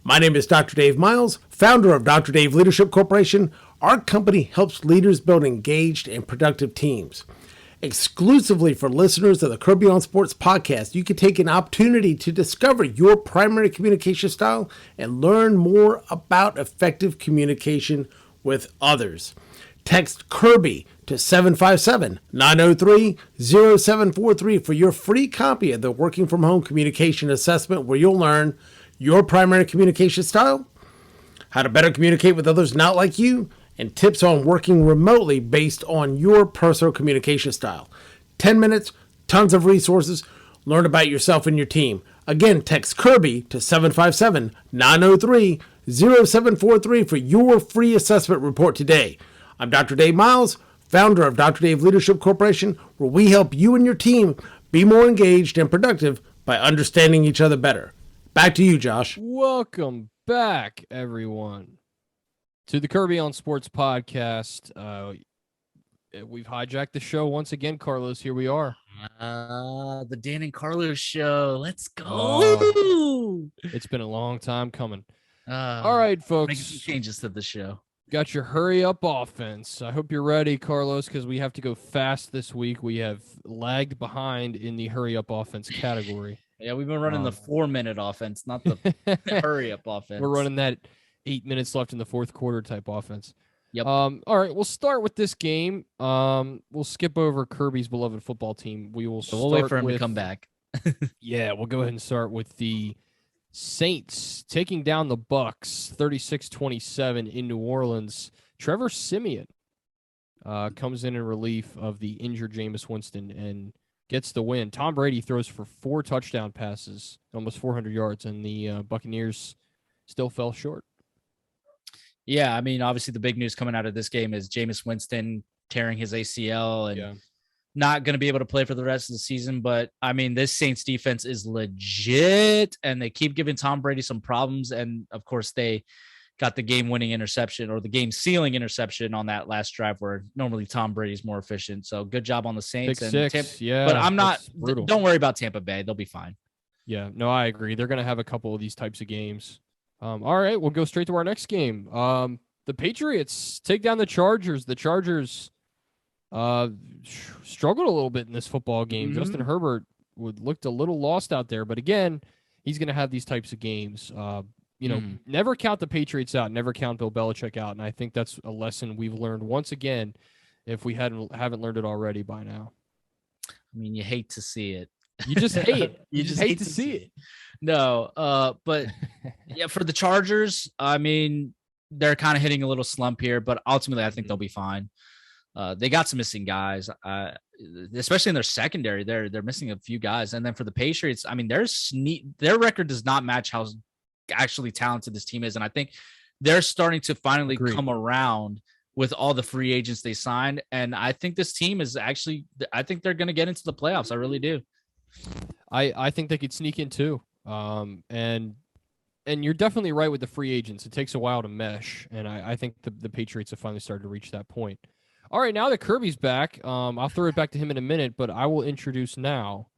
My name is Dr. Dave Miles, founder of Dr. Dave Leadership Corporation. Our company helps leaders build engaged and productive teams. Exclusively for listeners of the Kirby on Sports podcast, you can take an opportunity to discover your primary communication style and learn more about effective communication with others. Text Kirby to 757-903-0743 for your free copy of the Working From Home Communication Assessment, where you'll learn your primary communication style, how to better communicate with others not like you, and tips on working remotely based on your personal communication style. 10 minutes, tons of resources. Learn about yourself and your team. Again, text Kirby to 757-903-0743 for your free assessment report today. I'm Dr. Dave Miles, founder of Dr. Dave Leadership Corporation, where we help you and your team be more engaged and productive by understanding each other better. Back to you, Josh. Welcome back, everyone, to the Kirby on Sports podcast. We've hijacked the show once again, Carlos. Here we are. The Dan and Carlos show. Let's go. It's been a long time coming. All right, Making folks. some changes to the show. Got your hurry up offense. I hope you're ready, Carlos, because we have to go fast this week. We have lagged behind in the hurry up offense category. Yeah, we've been running the 4-minute offense, not the hurry up offense. We're running that 8 minutes left in the fourth quarter type offense. Yep. All right, we'll start with this game. We'll skip over Kirby's beloved football team. We'll wait for him to come back. Yeah, we'll go ahead and start with the Saints taking down the Bucks 36-27 in New Orleans. Trevor Siemian comes in relief of the injured Jameis Winston and gets the win. Tom Brady throws for 4 touchdown passes, almost 400 yards, and the Buccaneers still fell short. Yeah, I mean, obviously the big news coming out of this game is Jameis Winston tearing his ACL and not going to be able to play for the rest of the season. But, I mean, this Saints defense is legit, and they keep giving Tom Brady some problems. And, of course, they got the game-winning interception or the game-sealing interception on that last drive where normally Tom Brady's more efficient. So, good job on the Saints. Pick six, yeah. But I'm not – don't worry about Tampa Bay. They'll be fine. Yeah, no, I agree. They're going to have a couple of these types of games. All right, we'll go straight to our next game. The Patriots take down the Chargers. The Chargers struggled a little bit in this football game. Mm-hmm. Justin Herbert looked a little lost out there, but again, he's going to have these types of games. Never count the Patriots out, never count Bill Belichick out, and I think that's a lesson we've learned once again, if we haven't learned it already by now. I mean, you hate to see it. You just hate it. You just hate to see it. No, but yeah, for the Chargers, I mean, they're kind of hitting a little slump here, but ultimately, I think they'll be fine. They got some missing guys, especially in their secondary. They're missing a few guys, and then for the Patriots, I mean, their record does not match how actually talented this team is, and I think they're starting to finally come around with all the free agents they signed, and I think this team is actually. I think they're going to get into the playoffs. I really do. I think they could sneak in too, and you're definitely right with the free agents. It takes a while to mesh, and I think the Patriots have finally started to reach that point. All right, now that Kirby's back, I'll throw it back to him in a minute, but I will introduce now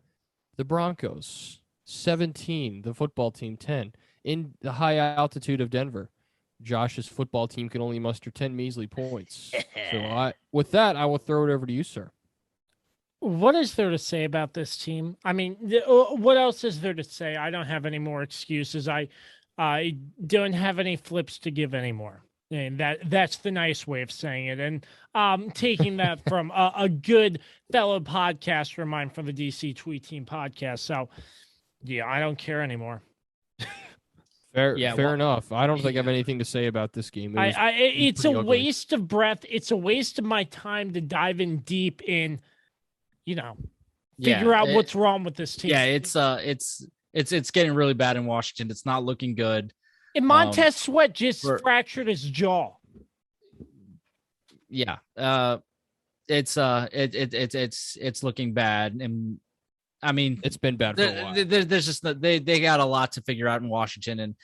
the Broncos, 17, the football team, 10, in the high altitude of Denver. Josh's football team can only muster 10 measly points. So with that, I will throw it over to you, sir. What is there to say about this team? I mean, what else is there to say? I don't have any more excuses. I don't have any flips to give anymore. And that's the nice way of saying it. And taking that from a good fellow podcaster of mine from the DC Tweet Team podcast. So, yeah, I don't care anymore. Fair enough. I don't think I have anything to say about this game. It's a waste of breath. It's a waste of my time to dive in deep in, figure out what's wrong with this team. Yeah, it's getting really bad in Washington. It's not looking good. And Montez Sweat just fractured his jaw. Yeah, it's looking bad, and I mean it's been bad for a while. There's just they got a lot to figure out in Washington, and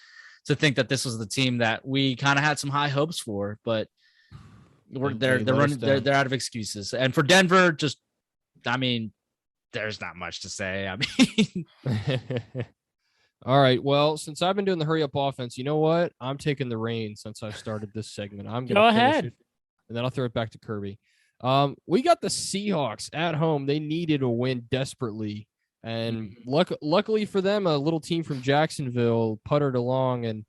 to think that this was the team that we kind of had some high hopes for, but they're out of excuses. And for Denver, I mean, there's not much to say. I mean. All right. Well, since I've been doing the hurry up offense, you know what? I'm taking the reins since I started this segment. I'm going to finish it, and then I'll throw it back to Kirby. We got the Seahawks at home. They needed a win desperately, and luckily for them, a little team from Jacksonville puttered along and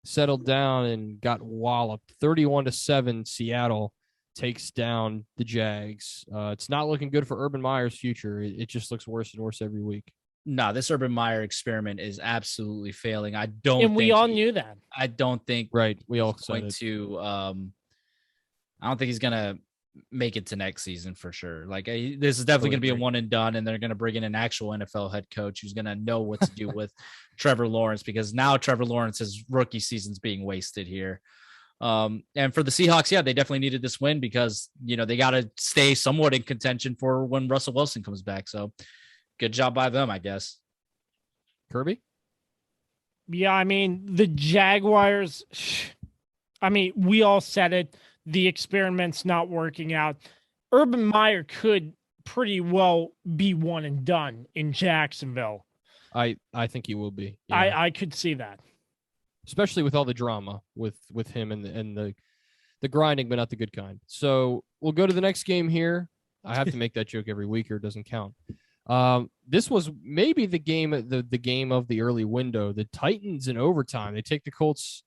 settled down and got walloped. 31-7. Seattle takes down the Jags. It's not looking good for Urban Meyer's future. It just looks worse and worse every week. No, this Urban Meyer experiment is absolutely failing. We all knew that. I don't think. Right. We all going to. I don't think he's gonna make it to next season for sure. Like this is definitely gonna be a one and done, and they're gonna bring in an actual NFL head coach who's gonna know what to do with Trevor Lawrence, because now Trevor Lawrence's rookie season's being wasted here. And for the Seahawks, yeah, they definitely needed this win because they got to stay somewhat in contention for when Russell Wilson comes back. So. Good job by them, I guess. Kirby? Yeah, I mean, the Jaguars, we all said it. The experiment's not working out. Urban Meyer could pretty well be one and done in Jacksonville. I think he will be. Yeah. I could see that. especially with all the drama with him and the grinding, but not the good kind. So we'll go to the next game here. I have to make that joke every week or it doesn't count. This was maybe the game of the early window. The Titans in overtime. They take the Colts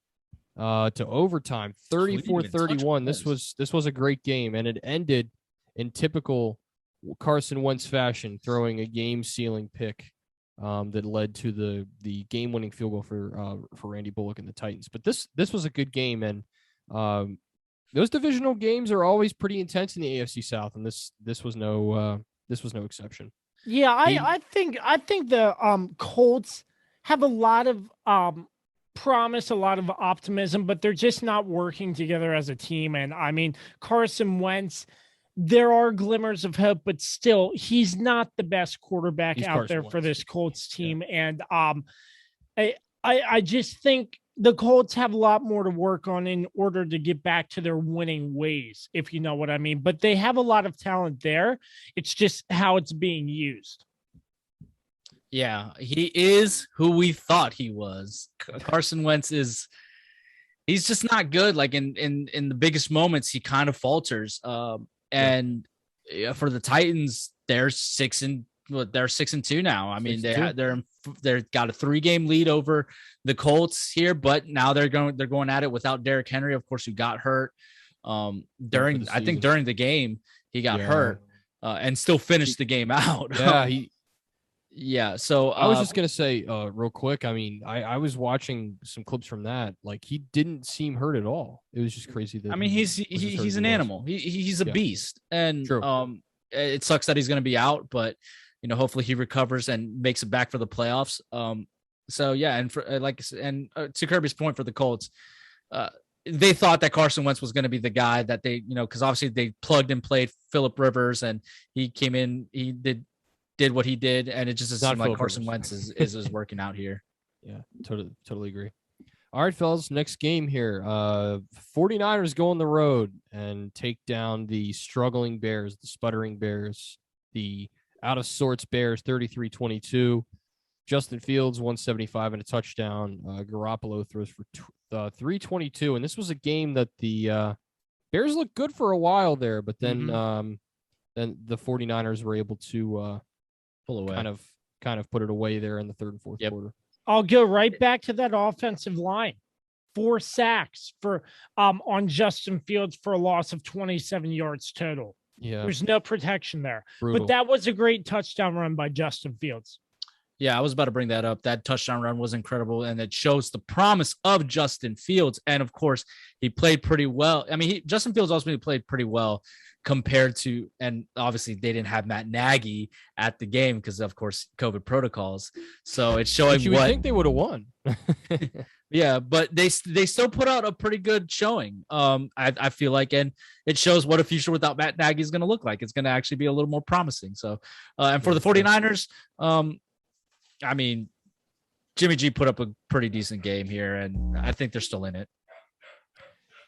to overtime, 34-31. This was a great game, and it ended in typical Carson Wentz fashion, throwing a game-sealing pick that led to the game-winning field goal for Randy Bullock and the Titans. But this was a good game, and those divisional games are always pretty intense in the AFC South, and this was no exception. Yeah, I think the Colts have a lot of promise, a lot of optimism, but they're just not working together as a team. And I mean, Carson Wentz, there are glimmers of hope, but still, he's not the best quarterback out there for this Colts team. Yeah. And I just think the Colts have a lot more to work on in order to get back to their winning ways, if you know what I mean. But they have a lot of talent there. It's just how it's being used. Yeah, he is who we thought he was. Carson Wentz he's just not good. Like in the biggest moments, he kind of falters. And for the Titans, they're 6-2 now. I mean, they're got a 3-game lead over the Colts here, but now they're going at it without Derrick Henry, of course, who got hurt during the game. He got hurt and still finished the game out. Yeah, So I was just gonna say real quick. I mean, I was watching some clips from that. Like, he didn't seem hurt at all. It was just crazy. That he's an animal. He's a beast, and it sucks that he's gonna be out, but hopefully he recovers and makes it back for the playoffs. So yeah, and for to Kirby's point for the Colts, they thought that Carson Wentz was going to be the guy that they, because obviously they plugged and played Phillip Rivers, and he came in, he did what he did, and it just seemed like Carson Wentz is working out here. Yeah, totally agree. All right, fellas, next game here. 49ers go on the road and take down the struggling Bears, the sputtering Bears, the out of sorts Bears, 33-22. Justin Fields, 175 and a touchdown. Garoppolo throws for 322. And this was a game that the Bears looked good for a while there, but then then the 49ers were able to pull away, kind of put it away there in the third and fourth quarter. I'll go right back to that offensive line. 4 sacks for on Justin Fields for a loss of 27 yards total. Yeah, there's no protection there. Brutal. But that was a great touchdown run by Justin Fields. Yeah, I was about to bring that up. That touchdown run was incredible, and it shows the promise of Justin Fields. And of course, he played pretty well. I mean, Justin Fields ultimately played pretty well compared to, and obviously they didn't have Matt Nagy at the game because, of course, COVID protocols. So it's showing you would think they would have won. Yeah, but they still put out a pretty good showing. I feel like, and it shows what a future without Matt Nagy is going to look like. It's going to actually be a little more promising. So, and for the 49ers, I mean, Jimmy G put up a pretty decent game here, and I think they're still in it.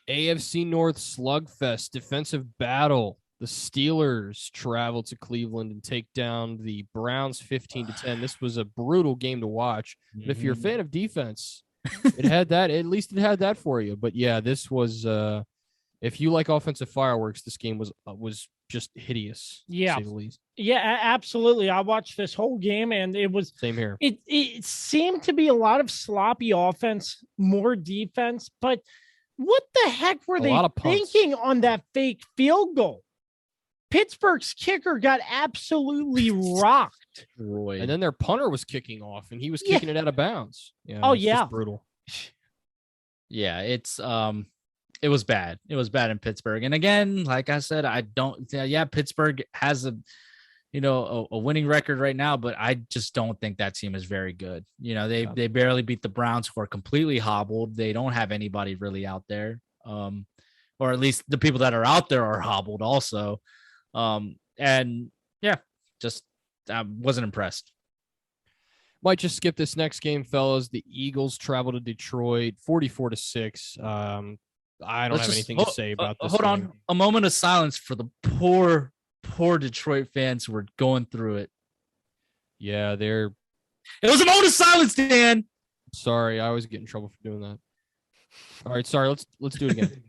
AFC North slugfest, defensive battle. The Steelers travel to Cleveland and take down the Browns 15-10. This was a brutal game to watch. But if you're a fan of defense, it had that. At least it had that for you. But yeah, this was. If you like offensive fireworks, this game was just hideous. Yeah, to say the least. Yeah, absolutely. I watched this whole game, and it was same here. It seemed to be a lot of sloppy offense, more defense. But what the heck were they thinking on that fake field goal? Pittsburgh's kicker got absolutely rocked. And then their punter was kicking off, and he was kicking it out of bounds. Yeah, just brutal. Yeah, it was bad. It was bad in Pittsburgh. And again, like I said, Pittsburgh has a winning record right now, but I just don't think that team is very good. They barely beat the Browns, who are completely hobbled. They don't have anybody really out there. Or at least the people that are out there are hobbled also. And yeah, just I wasn't impressed. Might just skip this next game, fellas. The Eagles travel to Detroit 44-6. I don't have anything to say about this. Hold on. A moment of silence for the poor Detroit fans who were going through it. Yeah, it was a moment of silence, Dan. Sorry, I always get in trouble for doing that. All right, sorry. Let's do it again.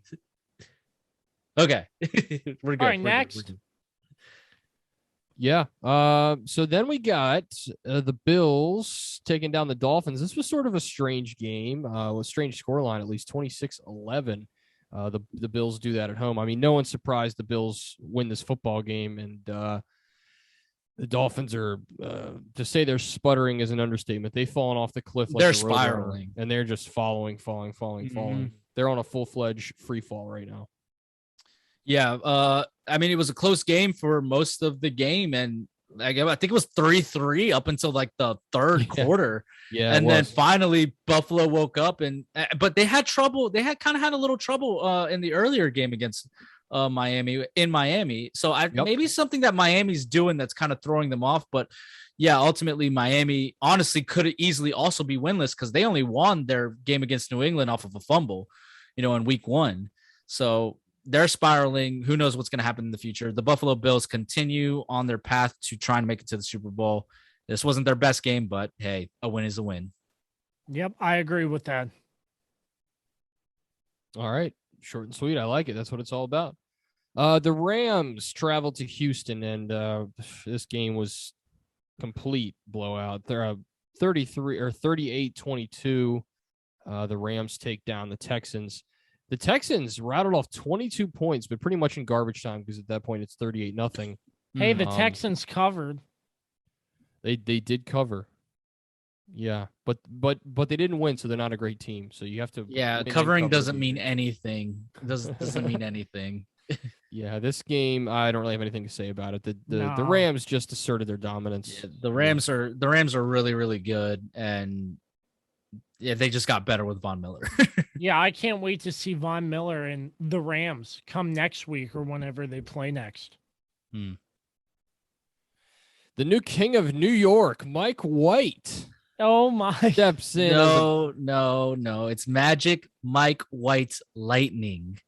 Okay. We're good. All right, We're next. Good. Yeah. So then we got the Bills taking down the Dolphins. This was sort of a strange game, with strange scoreline, at least 26-11. The Bills do that at home. I mean, no one's surprised the Bills win this football game, and the Dolphins are, to say they're sputtering is an understatement. They've fallen off the cliff. Like They're a roadrunner, spiraling. and they're just falling. They're on a full-fledged free fall right now. Yeah. I mean, it was a close game for most of the game, and I think it was 3-3 up until like the third quarter. Yeah. And then finally Buffalo woke up, but they had trouble. They had a little trouble in the earlier game against Miami. So maybe something that Miami's doing that's kind of throwing them off. But yeah, ultimately Miami honestly could easily also be winless because they only won their game against New England off of a fumble, in week 1. So they're spiraling. Who knows what's going to happen in the future? The Buffalo Bills continue on their path to trying to make it to the Super Bowl. This wasn't their best game, but hey, a win is a win. Yep, I agree with that. All right. Short and sweet. I like it. That's what it's all about. The Rams traveled to Houston, and this game was complete blowout. They're 38-22. The Rams take down the Texans. The Texans rattled off 22 points, but pretty much in garbage time because at that point it's 38-0. Hey, the Texans covered. They did cover. Yeah, but they didn't win, so they're not a great team. So you have to. Yeah, covering doesn't mean anything. Doesn't mean anything. Yeah, this game I don't really have anything to say about it. The Rams just asserted their dominance. Yeah, the Rams are really, really good, and yeah, they just got better with Von Miller. Yeah, I can't wait to see Von Miller and the Rams come next week or whenever they play next. The new king of New York, Mike White. Oh my! Steps in. No. It's Magic Mike White's Lightning.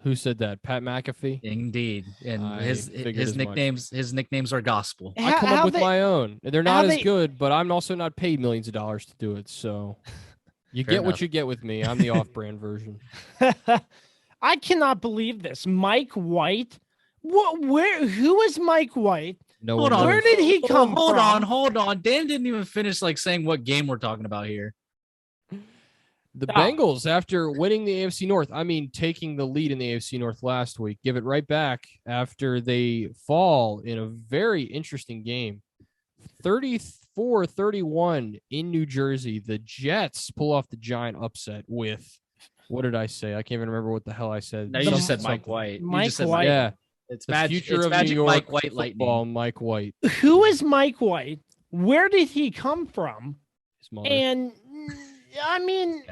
Who said that? Pat McAfee? Indeed. And his nicknames are gospel. I come up with my own. They're not as good, but I'm also not paid millions of dollars to do it. So you get what you get with me. I'm the off-brand version. I cannot believe this. Mike White? Who is Mike White? No hold on. Where did he come from? Hold on. Dan didn't even finish saying what game we're talking about here. The Bengals, after winning the AFC North, taking the lead in the AFC North last week, give it right back after they fall in a very interesting game. 34-31 in New Jersey. The Jets pull off the giant upset with, what did I say? I can't even remember what the hell I said. No, you just said Mike White. Mike White. Yeah. It's the Magic, future of Magic New York Mike White football, Lightning. Mike White. Who is Mike White? Where did he come from? His mother. And I'm at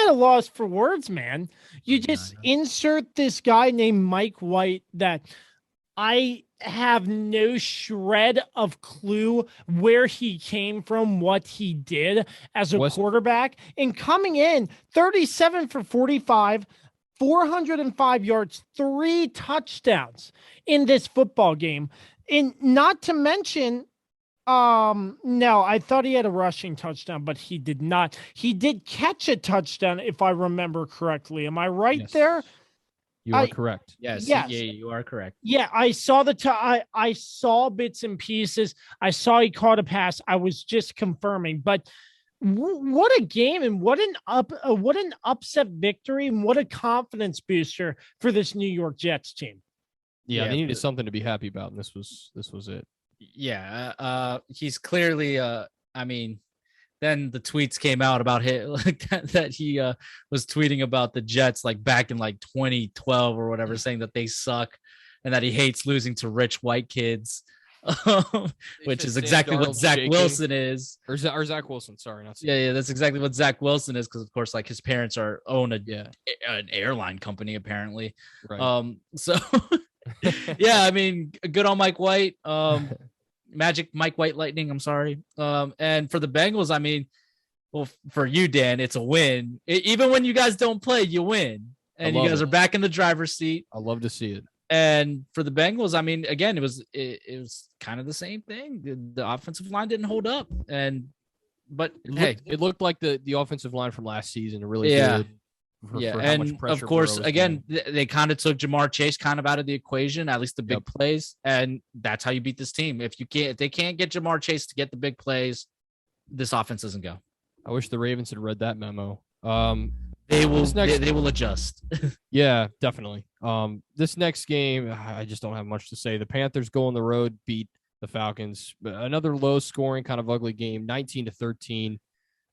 a loss for words, man. You just insert this guy named Mike White that I have no shred of clue where he came from, what he did as a quarterback, and coming in 37 for 45, 405 yards, 3 touchdowns in this football game. And not to mention, no, I thought he had a rushing touchdown, but he did not. He did catch a touchdown, if I remember correctly. Am I right there? You are correct. Yes. Yes. Yeah, you are correct. Yeah, I saw I saw bits and pieces. I saw he caught a pass. I was just confirming, but what a game and what an upset victory and what a confidence booster for this New York Jets team. Yeah, they needed something to be happy about, and this was it. Yeah, he's clearly then the tweets came out about him that he was tweeting about the Jets back in 2012 or whatever, saying that they suck and that he hates losing to rich white kids, which is exactly what Zach Wilson is. Or Zach Wilson, sorry, not yeah, that's exactly what Zach Wilson is, because of course his parents own an airline company apparently. Right. So yeah, good on Mike White. Magic Mike White Lightning, I'm sorry. And for the Bengals, for you, Dan, it's a win. Even when you guys don't play, you win. And you guys are back in the driver's seat. I love to see it. And for the Bengals, I mean, again, it was kind of the same thing. The offensive line didn't hold up, but it looked like the offensive line from last season really Yeah. did. And of course, again, they kind of took Jamar Chase kind of out of the equation, at least the big plays, and that's how you beat this team. If they can't get Jamar Chase to get the big plays, this offense doesn't go. I wish the Ravens had read that memo. They will adjust. Yeah, definitely. This next game, I just don't have much to say. The Panthers go on the road, beat the Falcons. Another low scoring, kind of ugly game, 19-13.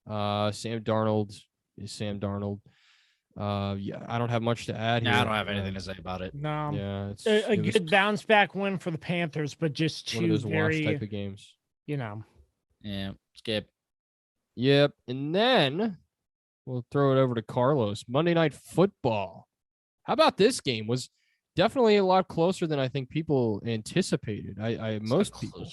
Sam Darnold is Sam Darnold. Yeah, I don't have much to add here. I don't have anything to say about it. No. Yeah, It was good bounce back win for the Panthers, but just one of two those very wash type of games. Yeah, skip. Yep, and then we'll throw it over to Carlos. Monday Night Football. How about this game? Was definitely a lot closer than I think people anticipated. Most people.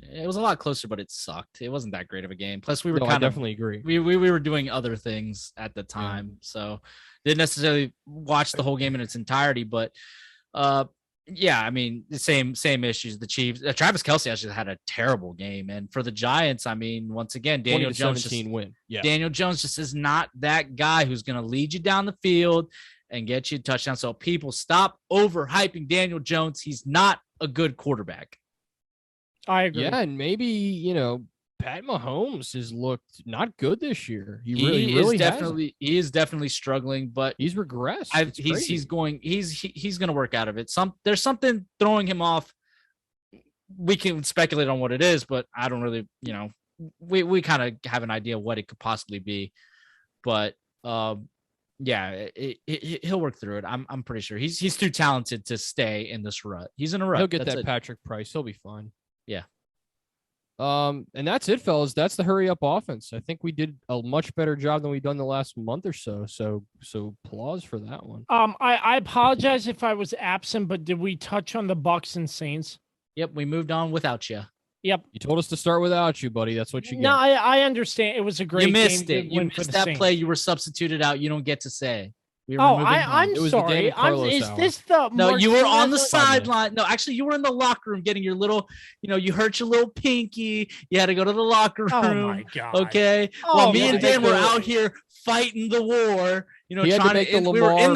It was a lot closer, but it sucked. It wasn't that great of a game. Plus, I definitely agree. We were doing other things at the time, so didn't necessarily watch the whole game in its entirety. But yeah, I mean, the same issues. The Chiefs, Travis Kelce actually had a terrible game, and for the Giants, I mean, once again, Daniel Jones win. Yeah, Daniel Jones just is not that guy who's going to lead you down the field and get you a touchdown. So people stop overhyping Daniel Jones. He's not a good quarterback. I agree. Yeah, and maybe, Pat Mahomes has looked not good this year. He is definitely struggling, but he's regressed. He's going to work out of it. There's something throwing him off. We can speculate on what it is, but I don't really, we kind of have an idea what it could possibly be. But yeah, he'll work through it. I'm pretty sure he's too talented to stay in this rut. He's in a rut. He'll get Patrick Price. He'll be fine. Yeah. And that's it, fellas. That's the hurry up offense. I think we did a much better job than we've done the last month or so. So applause for that one. I apologize if I was absent, but did we touch on the Bucks and Saints? Yep, we moved on without you. Yep. You told us to start without you, buddy. That's what you get. No, I understand. It was a great game. You missed it. You missed that play. You were substituted out. You don't get to say. I'm sorry. Is this the No, you were on the sideline. No, actually, you were in the locker room getting your little, you hurt your little pinky. You had to go to the locker room. Oh my God. Okay. While me and Dan were out here fighting the war, trying to we were in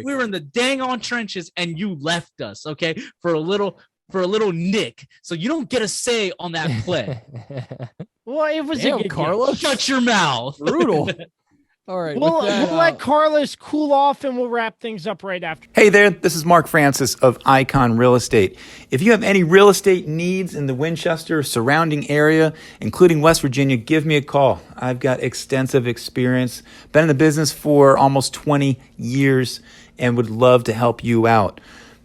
we were in the dang on trenches, and you left us, okay, for a little nick. So you don't get a say on that play. Well, it was a good Carlos. Shut your mouth. Brutal. All right. We'll let Carlos cool off, and we'll wrap things up right after. Hey there, this is Mark Francis of Icon Real Estate. If you have any real estate needs in the Winchester surrounding area, including West Virginia, give me a call. I've got extensive experience, been in the business for almost 20 years, and would love to help you out.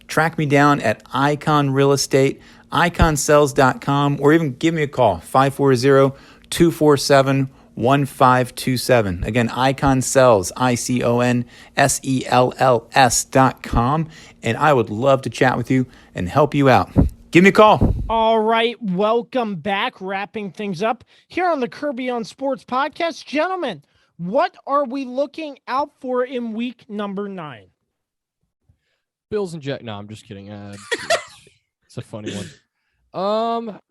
Track me down at Icon Real Estate, iconsells.com, or even give me a call, 540-247-1527. Again, Icon Sells, ICONSELLS.com, and I would love to chat with you and help you out. Give me a call. All right, welcome back. Wrapping things up here on the Kirby on Sports podcast. Gentlemen, what are we looking out for in week number 9? Bills and Jet. No, I'm just kidding. It's a funny one.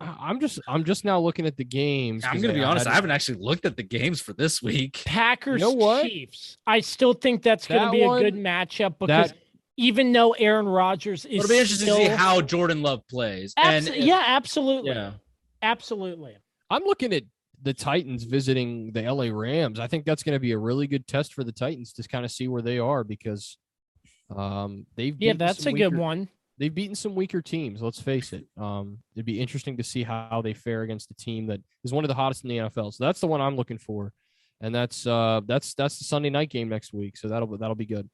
I'm just now looking at the games. I'm gonna be honest. I haven't actually looked at the games for this week. Packers, Chiefs. I still think that's going to be a good matchup because even though Aaron Rodgers is, it'll be interesting to see how Jordan Love plays. Absolutely. Yeah, absolutely. I'm looking at the Titans visiting the LA Rams. I think that's going to be a really good test for the Titans to kind of see where they are because that's a good one. They've beaten some weaker teams. Let's face it. It'd be interesting to see how they fare against a team that is one of the hottest in the NFL. So that's the one I'm looking for, and that's the Sunday night game next week. So that'll be good.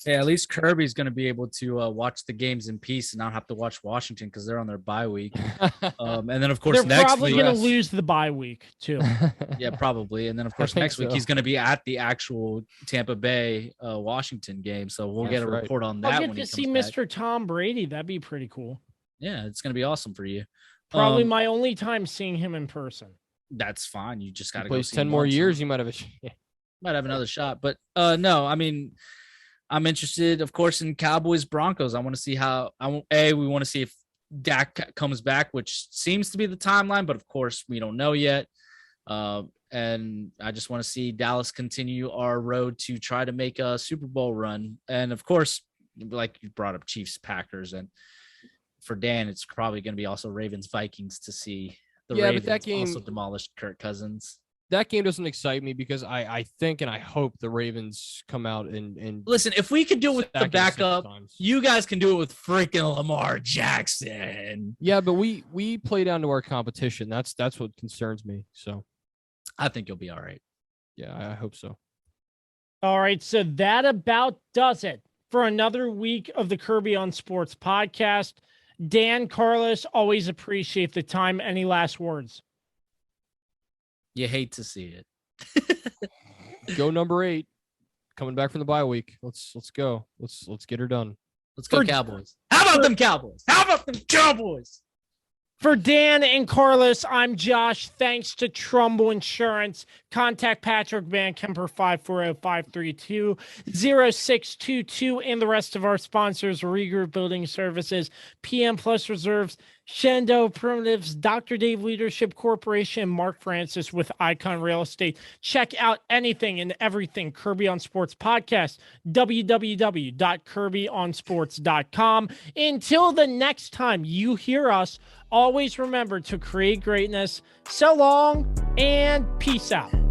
Yeah, at least Kirby's going to be able to watch the games in peace and not have to watch Washington because they're on their bye week. And then, of course, they're probably going to lose the bye week, too. Yeah, probably. And then, of course, next week he's going to be at the actual Tampa Bay Washington game. So we'll get a report on that. I'll get to see Mr. Tom Brady. That'd be pretty cool. Yeah, it's going to be awesome for you. Probably my only time seeing him in person. That's fine. You just got to go see 10 more years. You might have another shot. But no, I mean, I'm interested, of course, in Cowboys Broncos. I want to see how we want to see if Dak comes back, which seems to be the timeline, but of course we don't know yet. And I just want to see Dallas continue our road to try to make a Super Bowl run. And of course, like you brought up, Chiefs, Packers, and for Dan, it's probably going to be also Ravens, Vikings to see the Ravens but that game also demolished Kirk Cousins. That game doesn't excite me because I think and I hope the Ravens come out and listen. If we could do it with the backup, you guys can do it with freaking Lamar Jackson. Yeah, but we play down to our competition. That's what concerns me. So I think you'll be all right. Yeah, I hope so. All right, so that about does it for another week of the Kirby on Sports podcast. Dan, Carlos, always appreciate the time. Any last words? You hate to see it. Go number 8, coming back from the bye week. Let's go. Let's get her done. Let's go Cowboys. How about them Cowboys? How about them Cowboys? For Dan and Carlos, I'm Josh. Thanks to Trumbull Insurance. Contact Patrick Van Kemper 540-532-0622 and the rest of our sponsors, Regroup Building Services, PM Plus Reserves, Shendo Primitives, Dr. Dave Leadership Corporation, Mark Francis with Icon Real Estate. Check out anything and everything Kirby on Sports podcast, www.kirbyonsports.com. Until the next time you hear us, always remember to create greatness. So long and peace out.